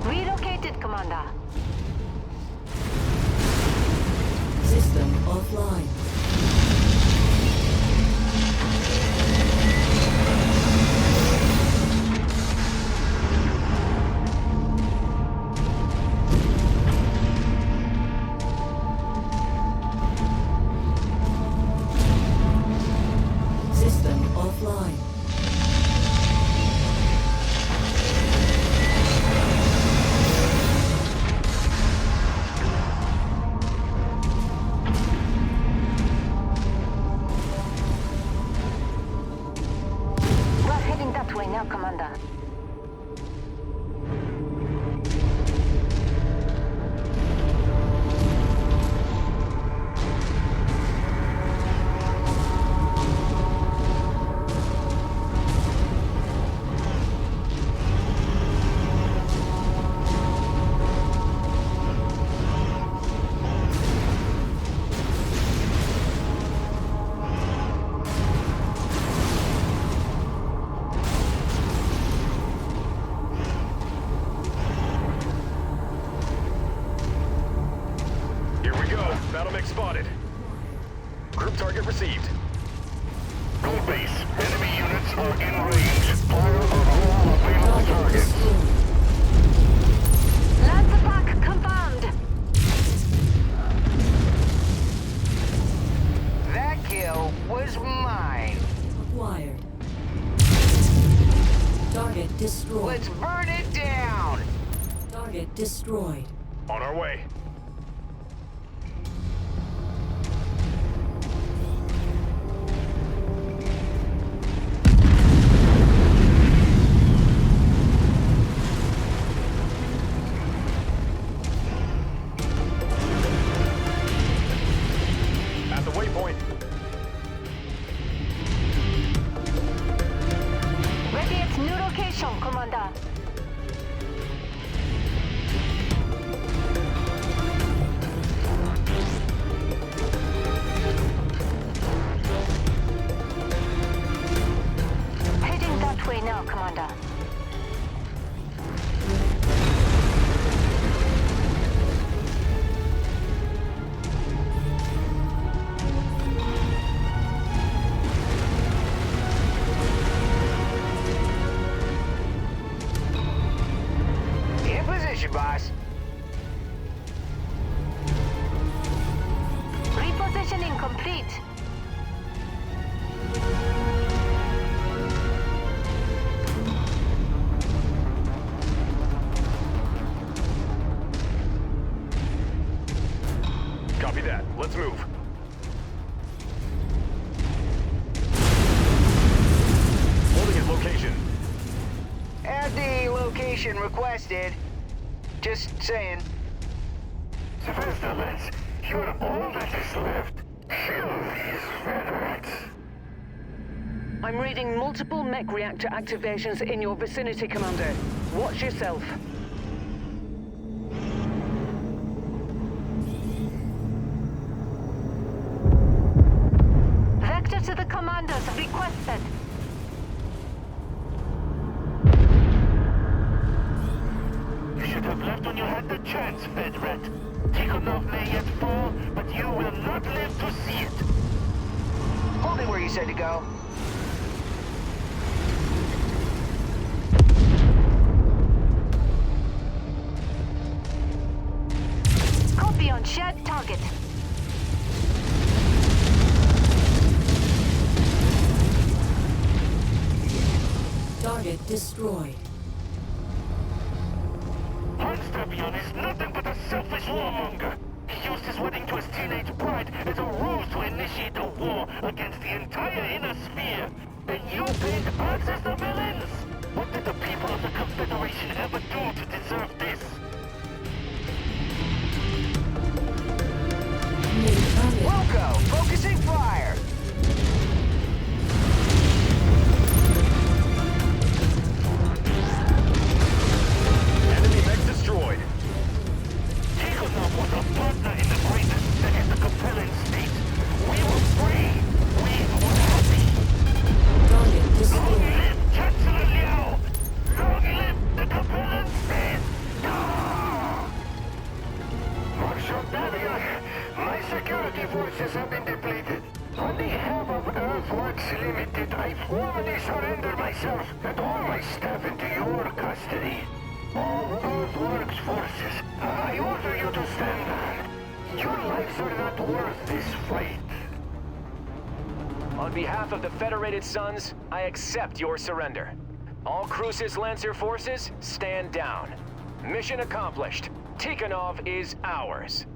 S3: Relocated, commander.
S2: System offline. System offline.
S3: We're heading that way now, commander.
S5: spotted. Group target received.
S11: Gold base. Enemy units are in range. Fire on all available targets.
S3: Lance attack confirmed.
S6: That kill was mine.
S2: Acquired. Target destroyed.
S6: Let's burn it down.
S2: Target destroyed.
S5: On our way. At the waypoint.
S3: Ready at new location, Commander. Heading that way now, Commander.
S6: In position, boss.
S3: Repositioning complete.
S5: Copy that. Let's move. Holding at location.
S6: At the location requested. Just saying.
S11: Sylvester, Lance, you're all that is left. Kill these Venerates.
S1: I'm reading multiple mech reactor activations in your vicinity, Commander. Watch yourself.
S3: Vector to the commanders requested.
S11: You should have left when you had the chance, Fedrat. Tikhonov may yet fall, but you will not live to see it.
S6: Hold it where you said to go.
S3: Copy on shared target.
S2: Target destroyed.
S11: Hunchback is nothing but a selfish warmonger. He used his wedding to his teenage bride as a ruse to initiate a war against the entire inner sphere. And you paid us as the villains! What did the people of the Confederation ever do to deserve this?
S6: Wilco, focusing fire.
S5: Enemy mech destroyed.
S11: Tikhonov was a partner in the greatness that is the Capellan state. We were free. We were happy.
S2: Target
S11: Long
S2: destroyed.
S11: live Chancellor Liao! Long live the Capellan state! Marshal Bavian, my security forces have been depleted. On behalf of Earthworks Limited, I formally surrender myself and all my staff into your custody. All Earthworks forces, I order you to stand down. Your lives are not worth this fight.
S5: On behalf of the Federated Sons, I accept your surrender. All Crucis Lancer forces, stand down. Mission accomplished. Tikhonov is ours.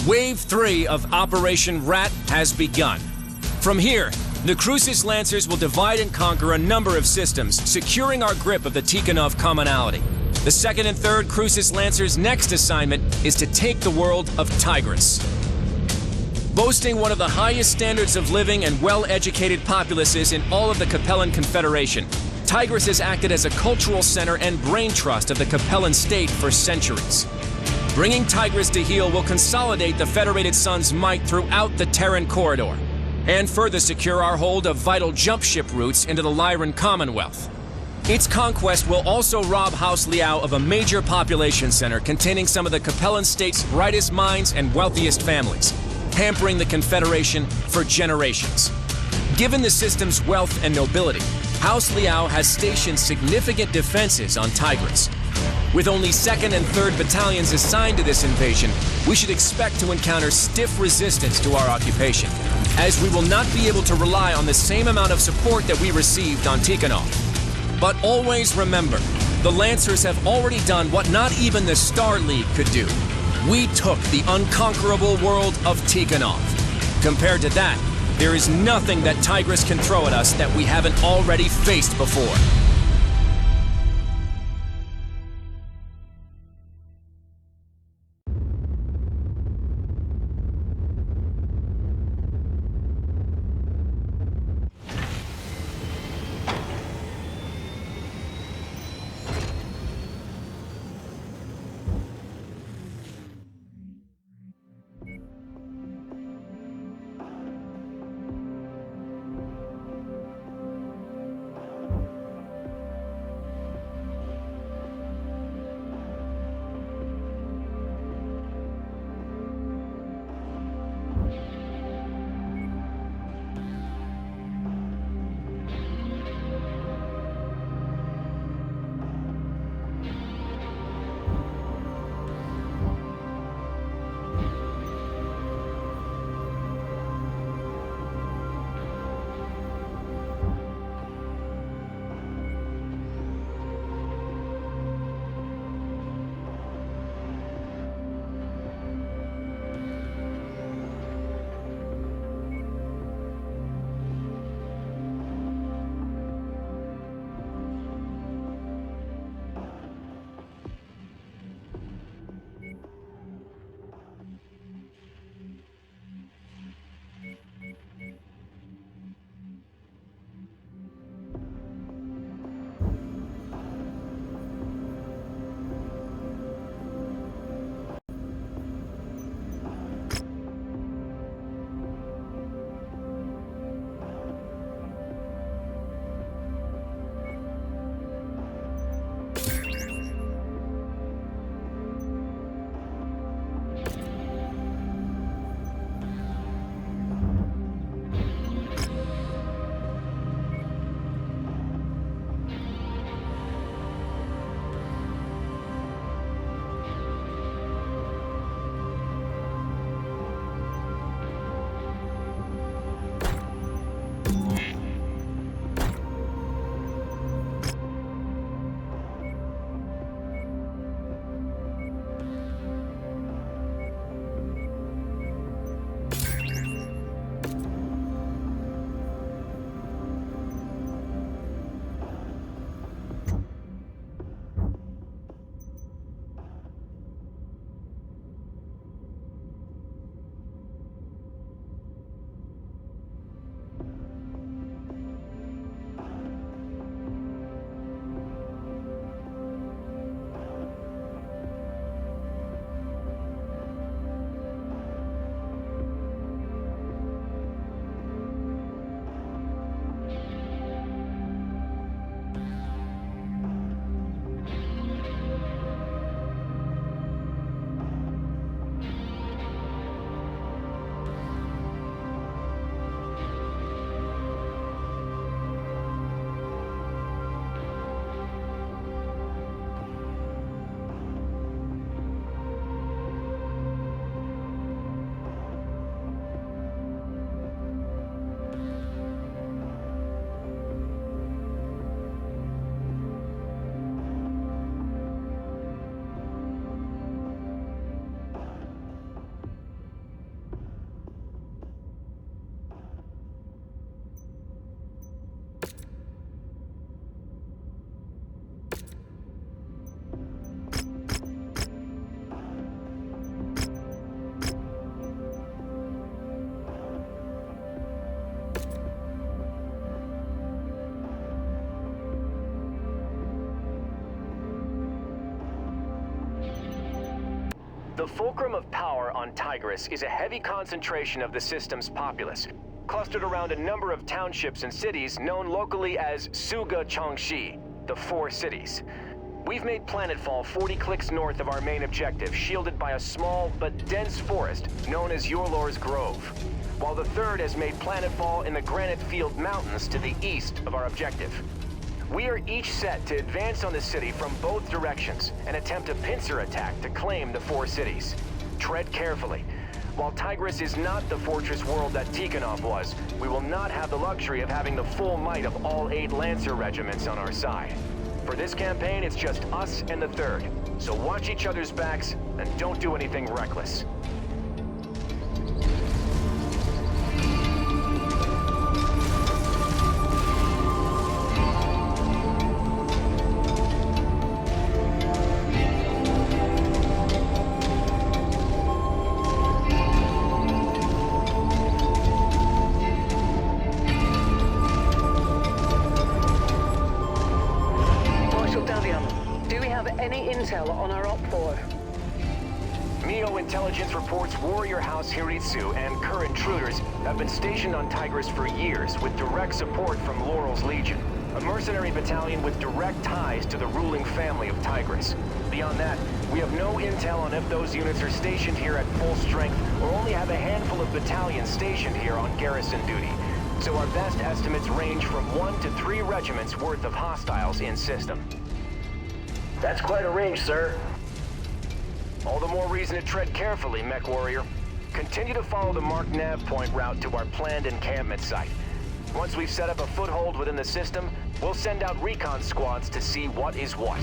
S9: Wave 3 of Operation Rat has begun. From here, the Crucis Lancers will divide and conquer a number of systems, securing our grip of the Tikhonov commonality. The second and third Crucis Lancers' next assignment is to take the world of Tigris. Boasting one of the highest standards of living and well-educated populaces in all of the Capellan Confederation, Tigris has acted as a cultural center and brain trust of the Capellan state for centuries. Bringing Tigris to heel will consolidate the Federated Sun's might throughout the Terran corridor, and further secure our hold of vital jump ship routes into the Lyran Commonwealth. Its conquest will also rob House Liao of a major population center containing some of the Capellan state's brightest minds and wealthiest families, hampering the Confederation for generations. Given the system's wealth and nobility, House Liao has stationed significant defenses on Tigris. With only 2nd and 3rd battalions assigned to this invasion, we should expect to encounter stiff resistance to our occupation, as we will not be able to rely on the same amount of support that we received on Tikhonov. But always remember, the Lancers have already done what not even the Star League could do. We took the unconquerable world of Tikhonov. Compared to that, there is nothing that Tigris can throw at us that we haven't already faced before.
S5: The fulcrum of power on Tigris is a heavy concentration of the system's populace, clustered around a number of townships and cities known locally as Suga Changxi, the Four Cities. We've made planetfall 40 clicks north of our main objective, shielded by a small but dense forest known as Yorlor's Grove, while the third has made planetfall in the Granite Field Mountains to the east of our objective. We are each set to advance on the city from both directions and attempt a pincer attack to claim the Four Cities. Tread carefully. While Tigris is not the fortress world that Tikhonov was, we will not have the luxury of having the full might of all 8 Lancer regiments on our side. For this campaign, it's just us and the third, so watch each other's backs and don't do anything reckless.
S1: Any intel on our Op 4?
S5: MEO intelligence reports Warrior House Hiritsu and Kerr intruders have been stationed on Tigris for years with direct support from Laurel's Legion, a mercenary battalion with direct ties to the ruling family of Tigris. Beyond that, we have no intel on if those units are stationed here at full strength or only have a handful of battalions stationed here on garrison duty. So our best estimates range from 1 to 3 regiments worth of hostiles in system.
S10: That's quite a range, sir.
S5: All the more reason to tread carefully, MechWarrior. Continue to follow the marked nav point route to our planned encampment site. Once we've set up a foothold within the system, we'll send out recon squads to see what is what.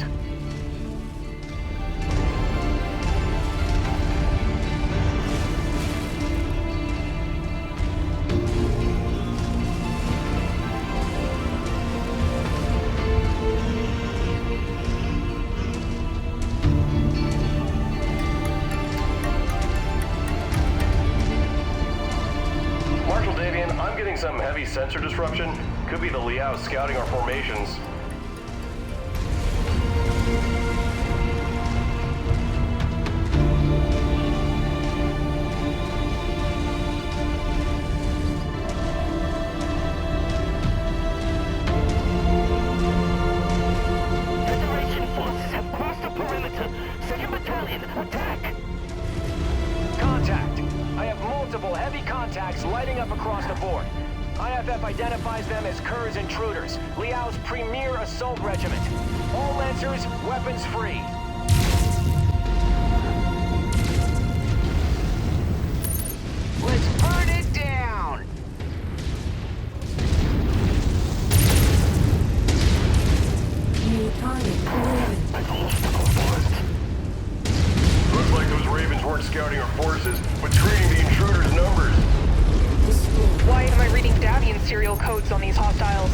S13: Some heavy sensor disruption. Could be the Liao scouting our formations.
S11: Federation forces have crossed the perimeter. 2nd Battalion, attack!
S5: Contact! I have multiple heavy contacts lighting up across the board. IFF identifies them as Kerr's intruders, Liao's premier assault regiment. All Lancers, weapons free.
S6: Let's burn it down!
S2: New target
S13: Looks like those Ravens weren't scouting our forces, but screening the intruders' numbers.
S14: Why am I reading Davian serial codes on these hostiles?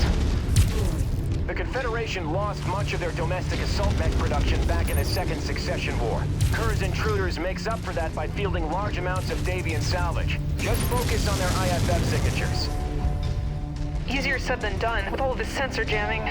S5: The Confederation lost much of their domestic assault mech production back in the Second Succession War. Kerr's intruders makes up for that by fielding large amounts of Davian salvage. Just focus on their IFF signatures.
S14: Easier said than done, with all of this sensor jamming.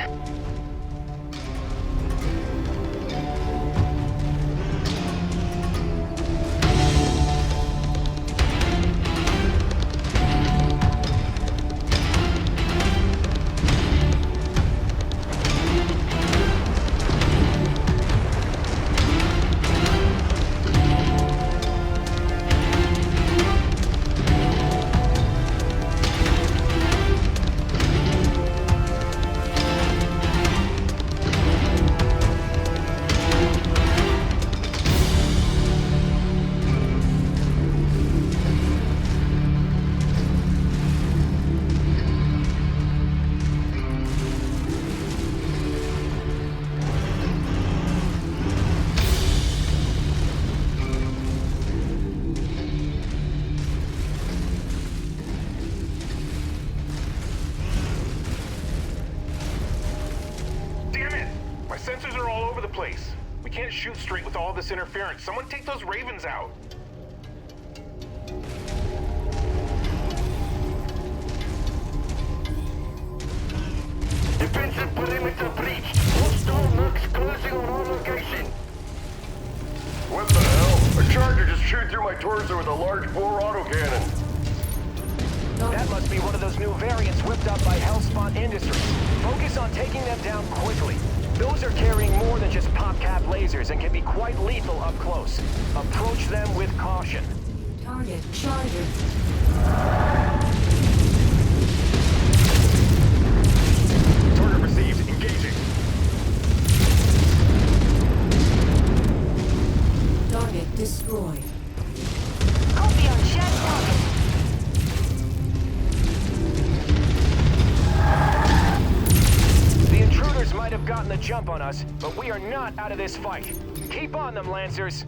S13: Sensors are all over the place. We can't shoot straight with all this interference. Someone take those Ravens out.
S11: Defensive perimeter breached. Hostile mechs closing on our location.
S13: What the hell? A Charger my torso with a large bore autocannon.
S5: That must be one of those new variants whipped up by Hellspawn Industries. Focus on taking them down quickly. Those are carrying more than just pop-cap lasers and can be quite lethal up close. Approach them with caution.
S2: Target charger.
S13: Target received. Engaging.
S2: Target destroyed.
S3: Copy on shared target.
S5: The intruders might have gotten the jump on us, but we are not out of this fight. Keep on them, Lancers.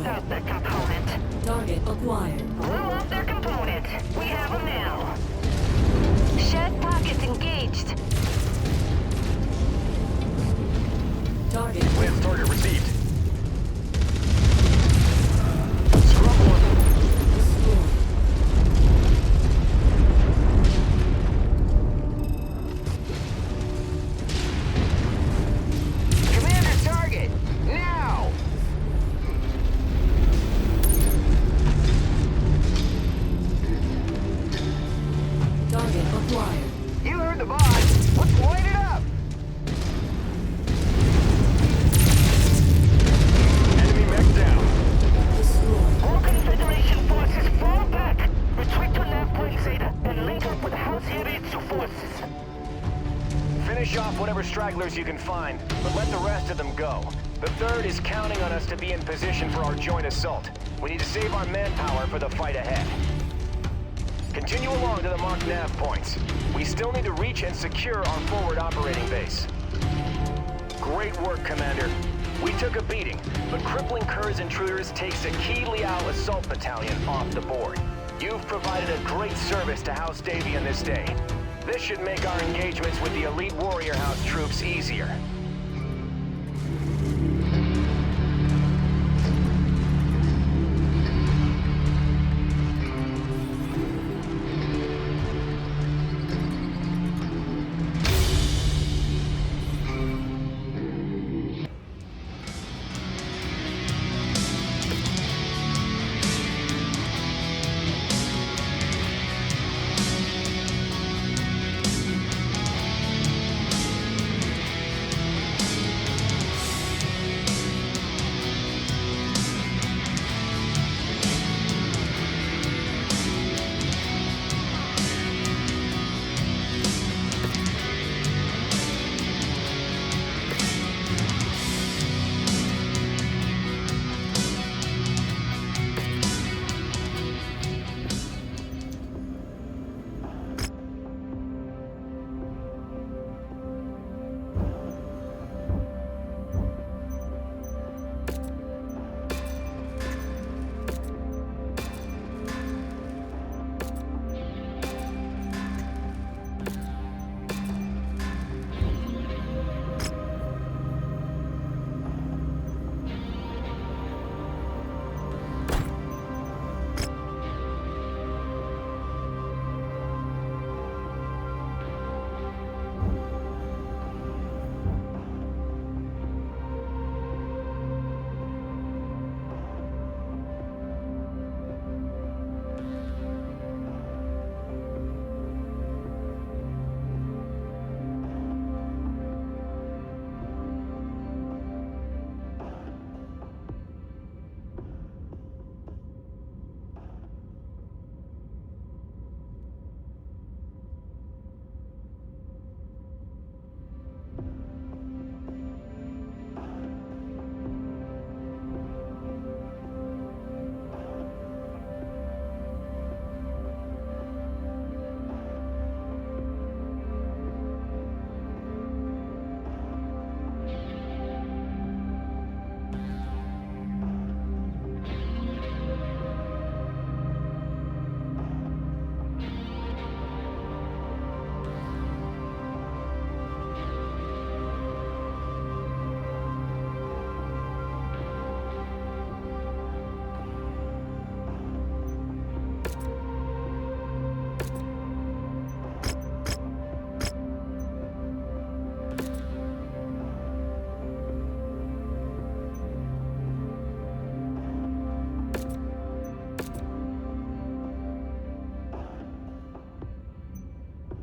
S3: without that component.
S2: Target acquired.
S3: Blew up their component. We have them now. Shared targets engaged.
S2: Target.
S5: Lance target received. Scrub one.
S6: Commander target, now!
S2: Target acquired.
S6: You heard the boss. Let's light it up!
S5: Enemy mech down.
S2: Destroyed.
S10: All Confederation forces fall back! Retreat to Nav Point Zeta and link up with House Hiritsu forces.
S5: Finish off whatever stragglers you can find, but let the rest of them go. The third is counting on us to be in position for our joint assault. We need to save our manpower for the fight ahead. Continue along to the marked nav points. We still need to reach and secure our forward operating base. Great work, Commander. We took a beating, but crippling Kerr's intruders takes a key Liao assault battalion off the board. You've provided a great service to House Davian this day. This should make our engagements with the elite Warrior House troops easier.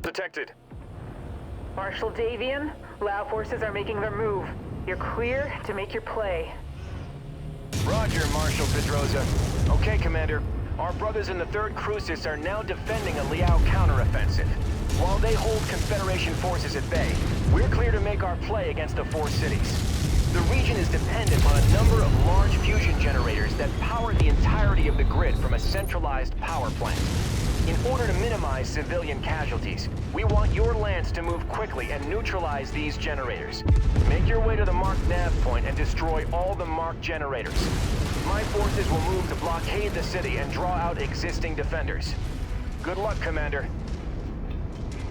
S5: Detected.
S14: Marshal Davian, Lao forces are making their move. You're clear to make your play.
S5: Roger, Marshal Pedroza. Okay, Commander. Our brothers in the 3rd Crucis are now defending a Liao counteroffensive. While they hold Confederation forces at bay, we're clear to make our play against the 4 cities. The region is dependent on a number of large fusion generators that power the entirety of the grid from a centralized power plant. In order to minimize civilian casualties, we want your Lance to move quickly and neutralize these generators. Make your way to the marked nav point and destroy all the marked generators. My forces will move to blockade the city and draw out existing defenders. Good luck, Commander.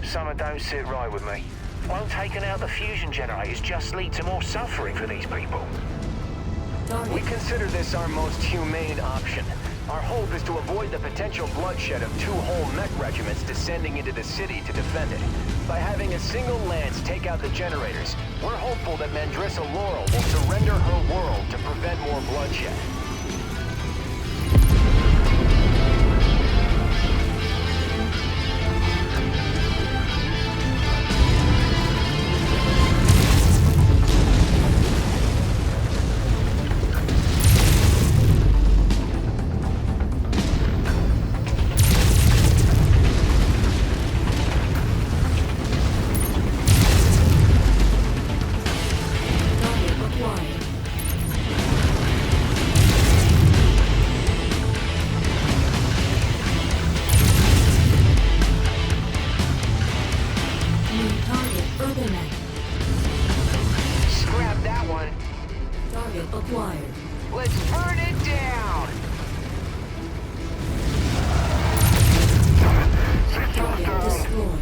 S10: Something don't sit right with me. Won't taking out the fusion generators just lead to more suffering for these people?
S5: We consider this our most humane option. Our hope is to avoid the potential bloodshed of 2 whole mech regiments descending into the city to defend it. By having a single Lance take out the generators, we're hopeful that Mandrissa Laurel will surrender her world to prevent more bloodshed.
S2: Acquired.
S6: Let's burn it down!
S2: Target destroyed.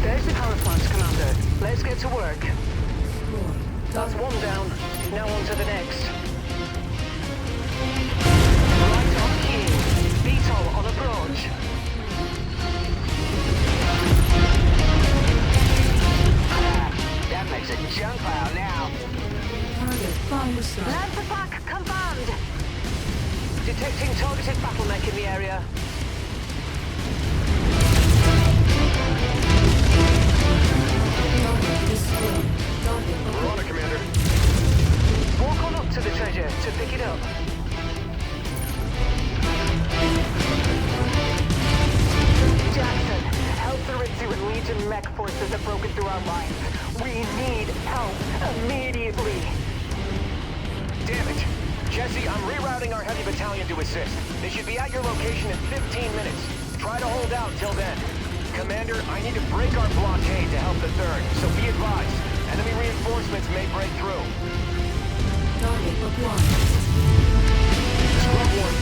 S1: There's the power plant, Commander. Let's get to work.
S2: Destroyed.
S1: That's one down. Now on to the next. Right on cue. Beetle on approach.
S6: That makes a junk pile now.
S2: Target fire strike.
S3: Lance attack confirmed.
S1: Detecting targeted battle mech in the area.
S2: Target destroyed. Target
S13: We're on it, Commander.
S1: Walk on up to the treasure to pick it up.
S14: Jackson, Helseritsu and Legion mech forces have broken through our lines. We need help immediately.
S5: Damn it! Jesse, I'm rerouting our heavy battalion to assist. They should be at your location in 15 minutes. Try to hold out till then. Commander, I need to break our blockade to help the 3rd, so be advised. Enemy reinforcements may break through.
S2: Target acquired.
S13: Scrub 1.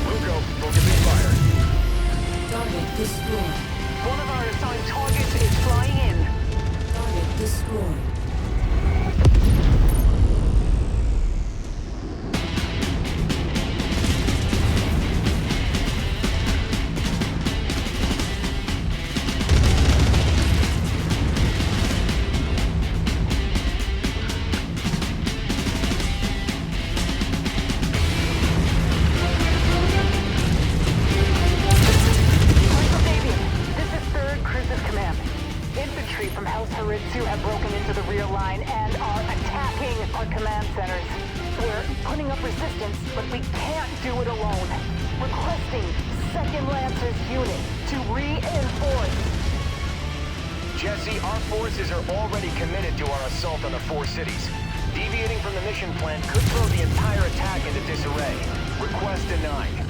S13: Luco, focusing fire.
S2: Target destroyed.
S1: One of our assigned targets is flying in.
S2: Target destroyed.
S14: From Helseritsu have broken into the rear line and are attacking our command centers. We're putting up resistance, but we can't do it alone. Requesting 2nd Lancers unit to reinforce.
S5: Jesse, our forces are already committed to our assault on the 4 cities. Deviating from the mission plan could throw the entire attack into disarray. Request denied.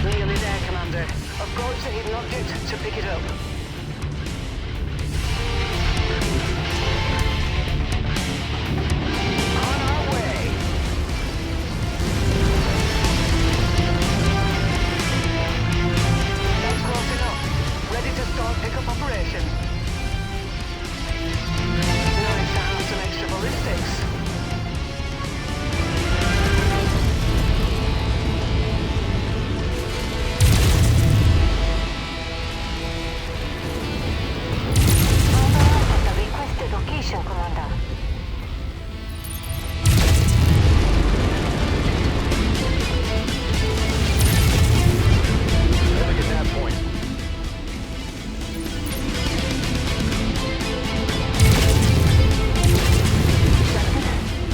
S1: Nearly there, Commander. Approach the hidden object to pick it up.
S6: On our way!
S1: That's close enough. Ready to start pickup operation. Nice to have some extra ballistics.
S3: Location, Commander.
S5: Look at that point.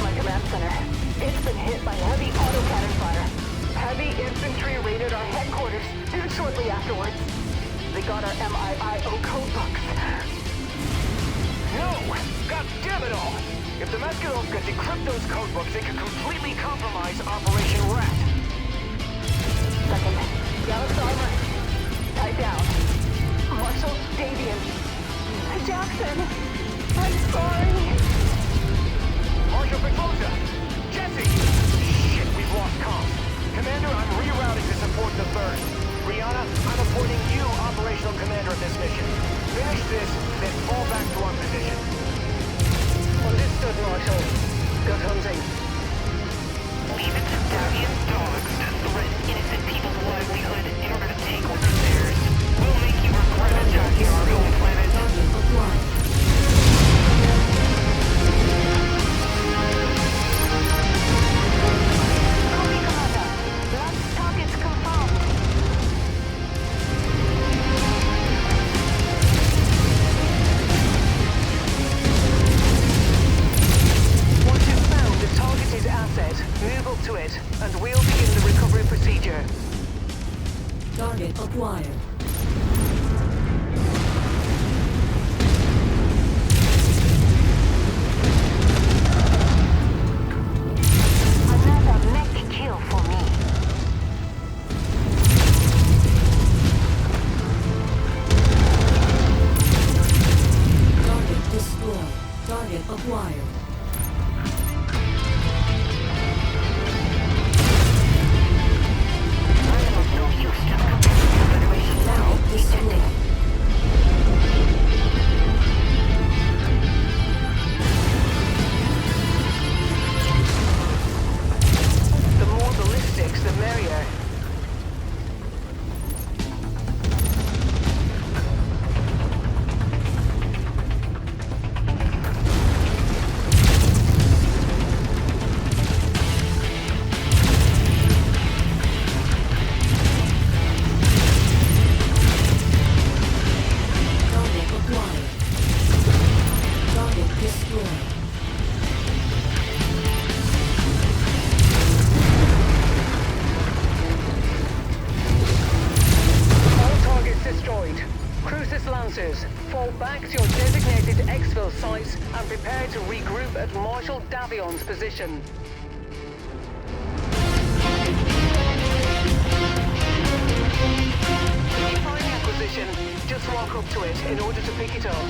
S14: My command center. It's been hit by heavy autocannon fire. Heavy infantry raided our headquarters shortly afterwards. They got our MIIO code books.
S5: No! God damn it all! If the Mescados could decrypt those codebooks, they could completely compromise Operation Rat.
S14: Dallas armor. Tied down. Marshal Davian. Jackson. I'm sorry.
S5: Marshal Petrosa! Jesse! Shit, we've lost comms. Commander, I'm rerouting to support the 3rd. Brianna, I'm appointing you operational commander of this mission. Finish this, then fall back to our position.
S1: Understood, Marshal. Good hunting.
S10: Leave it to Davian's dogs to threaten innocent people's livelihood in order to take what's theirs. We'll make you regret attacking our own planet.
S14: Copy, Commander. Last target's confirmed.
S1: Once you've found the targeted asset, move up to it, and we'll begin the recovery procedure.
S2: Target acquired.
S3: Another mech kill for me.
S2: Target destroyed. Target acquired.
S3: I am of no use to the Confederation now.
S2: Target destroyed.
S1: The more ballistics, the merrier.
S2: Target acquired. Target destroyed.
S1: All targets destroyed. Crucis Lancers, fall back to your designated exfil sites and prepare to regroup at Marshal Davion's position. If you find the acquisition, just walk up to it in order to pick it up.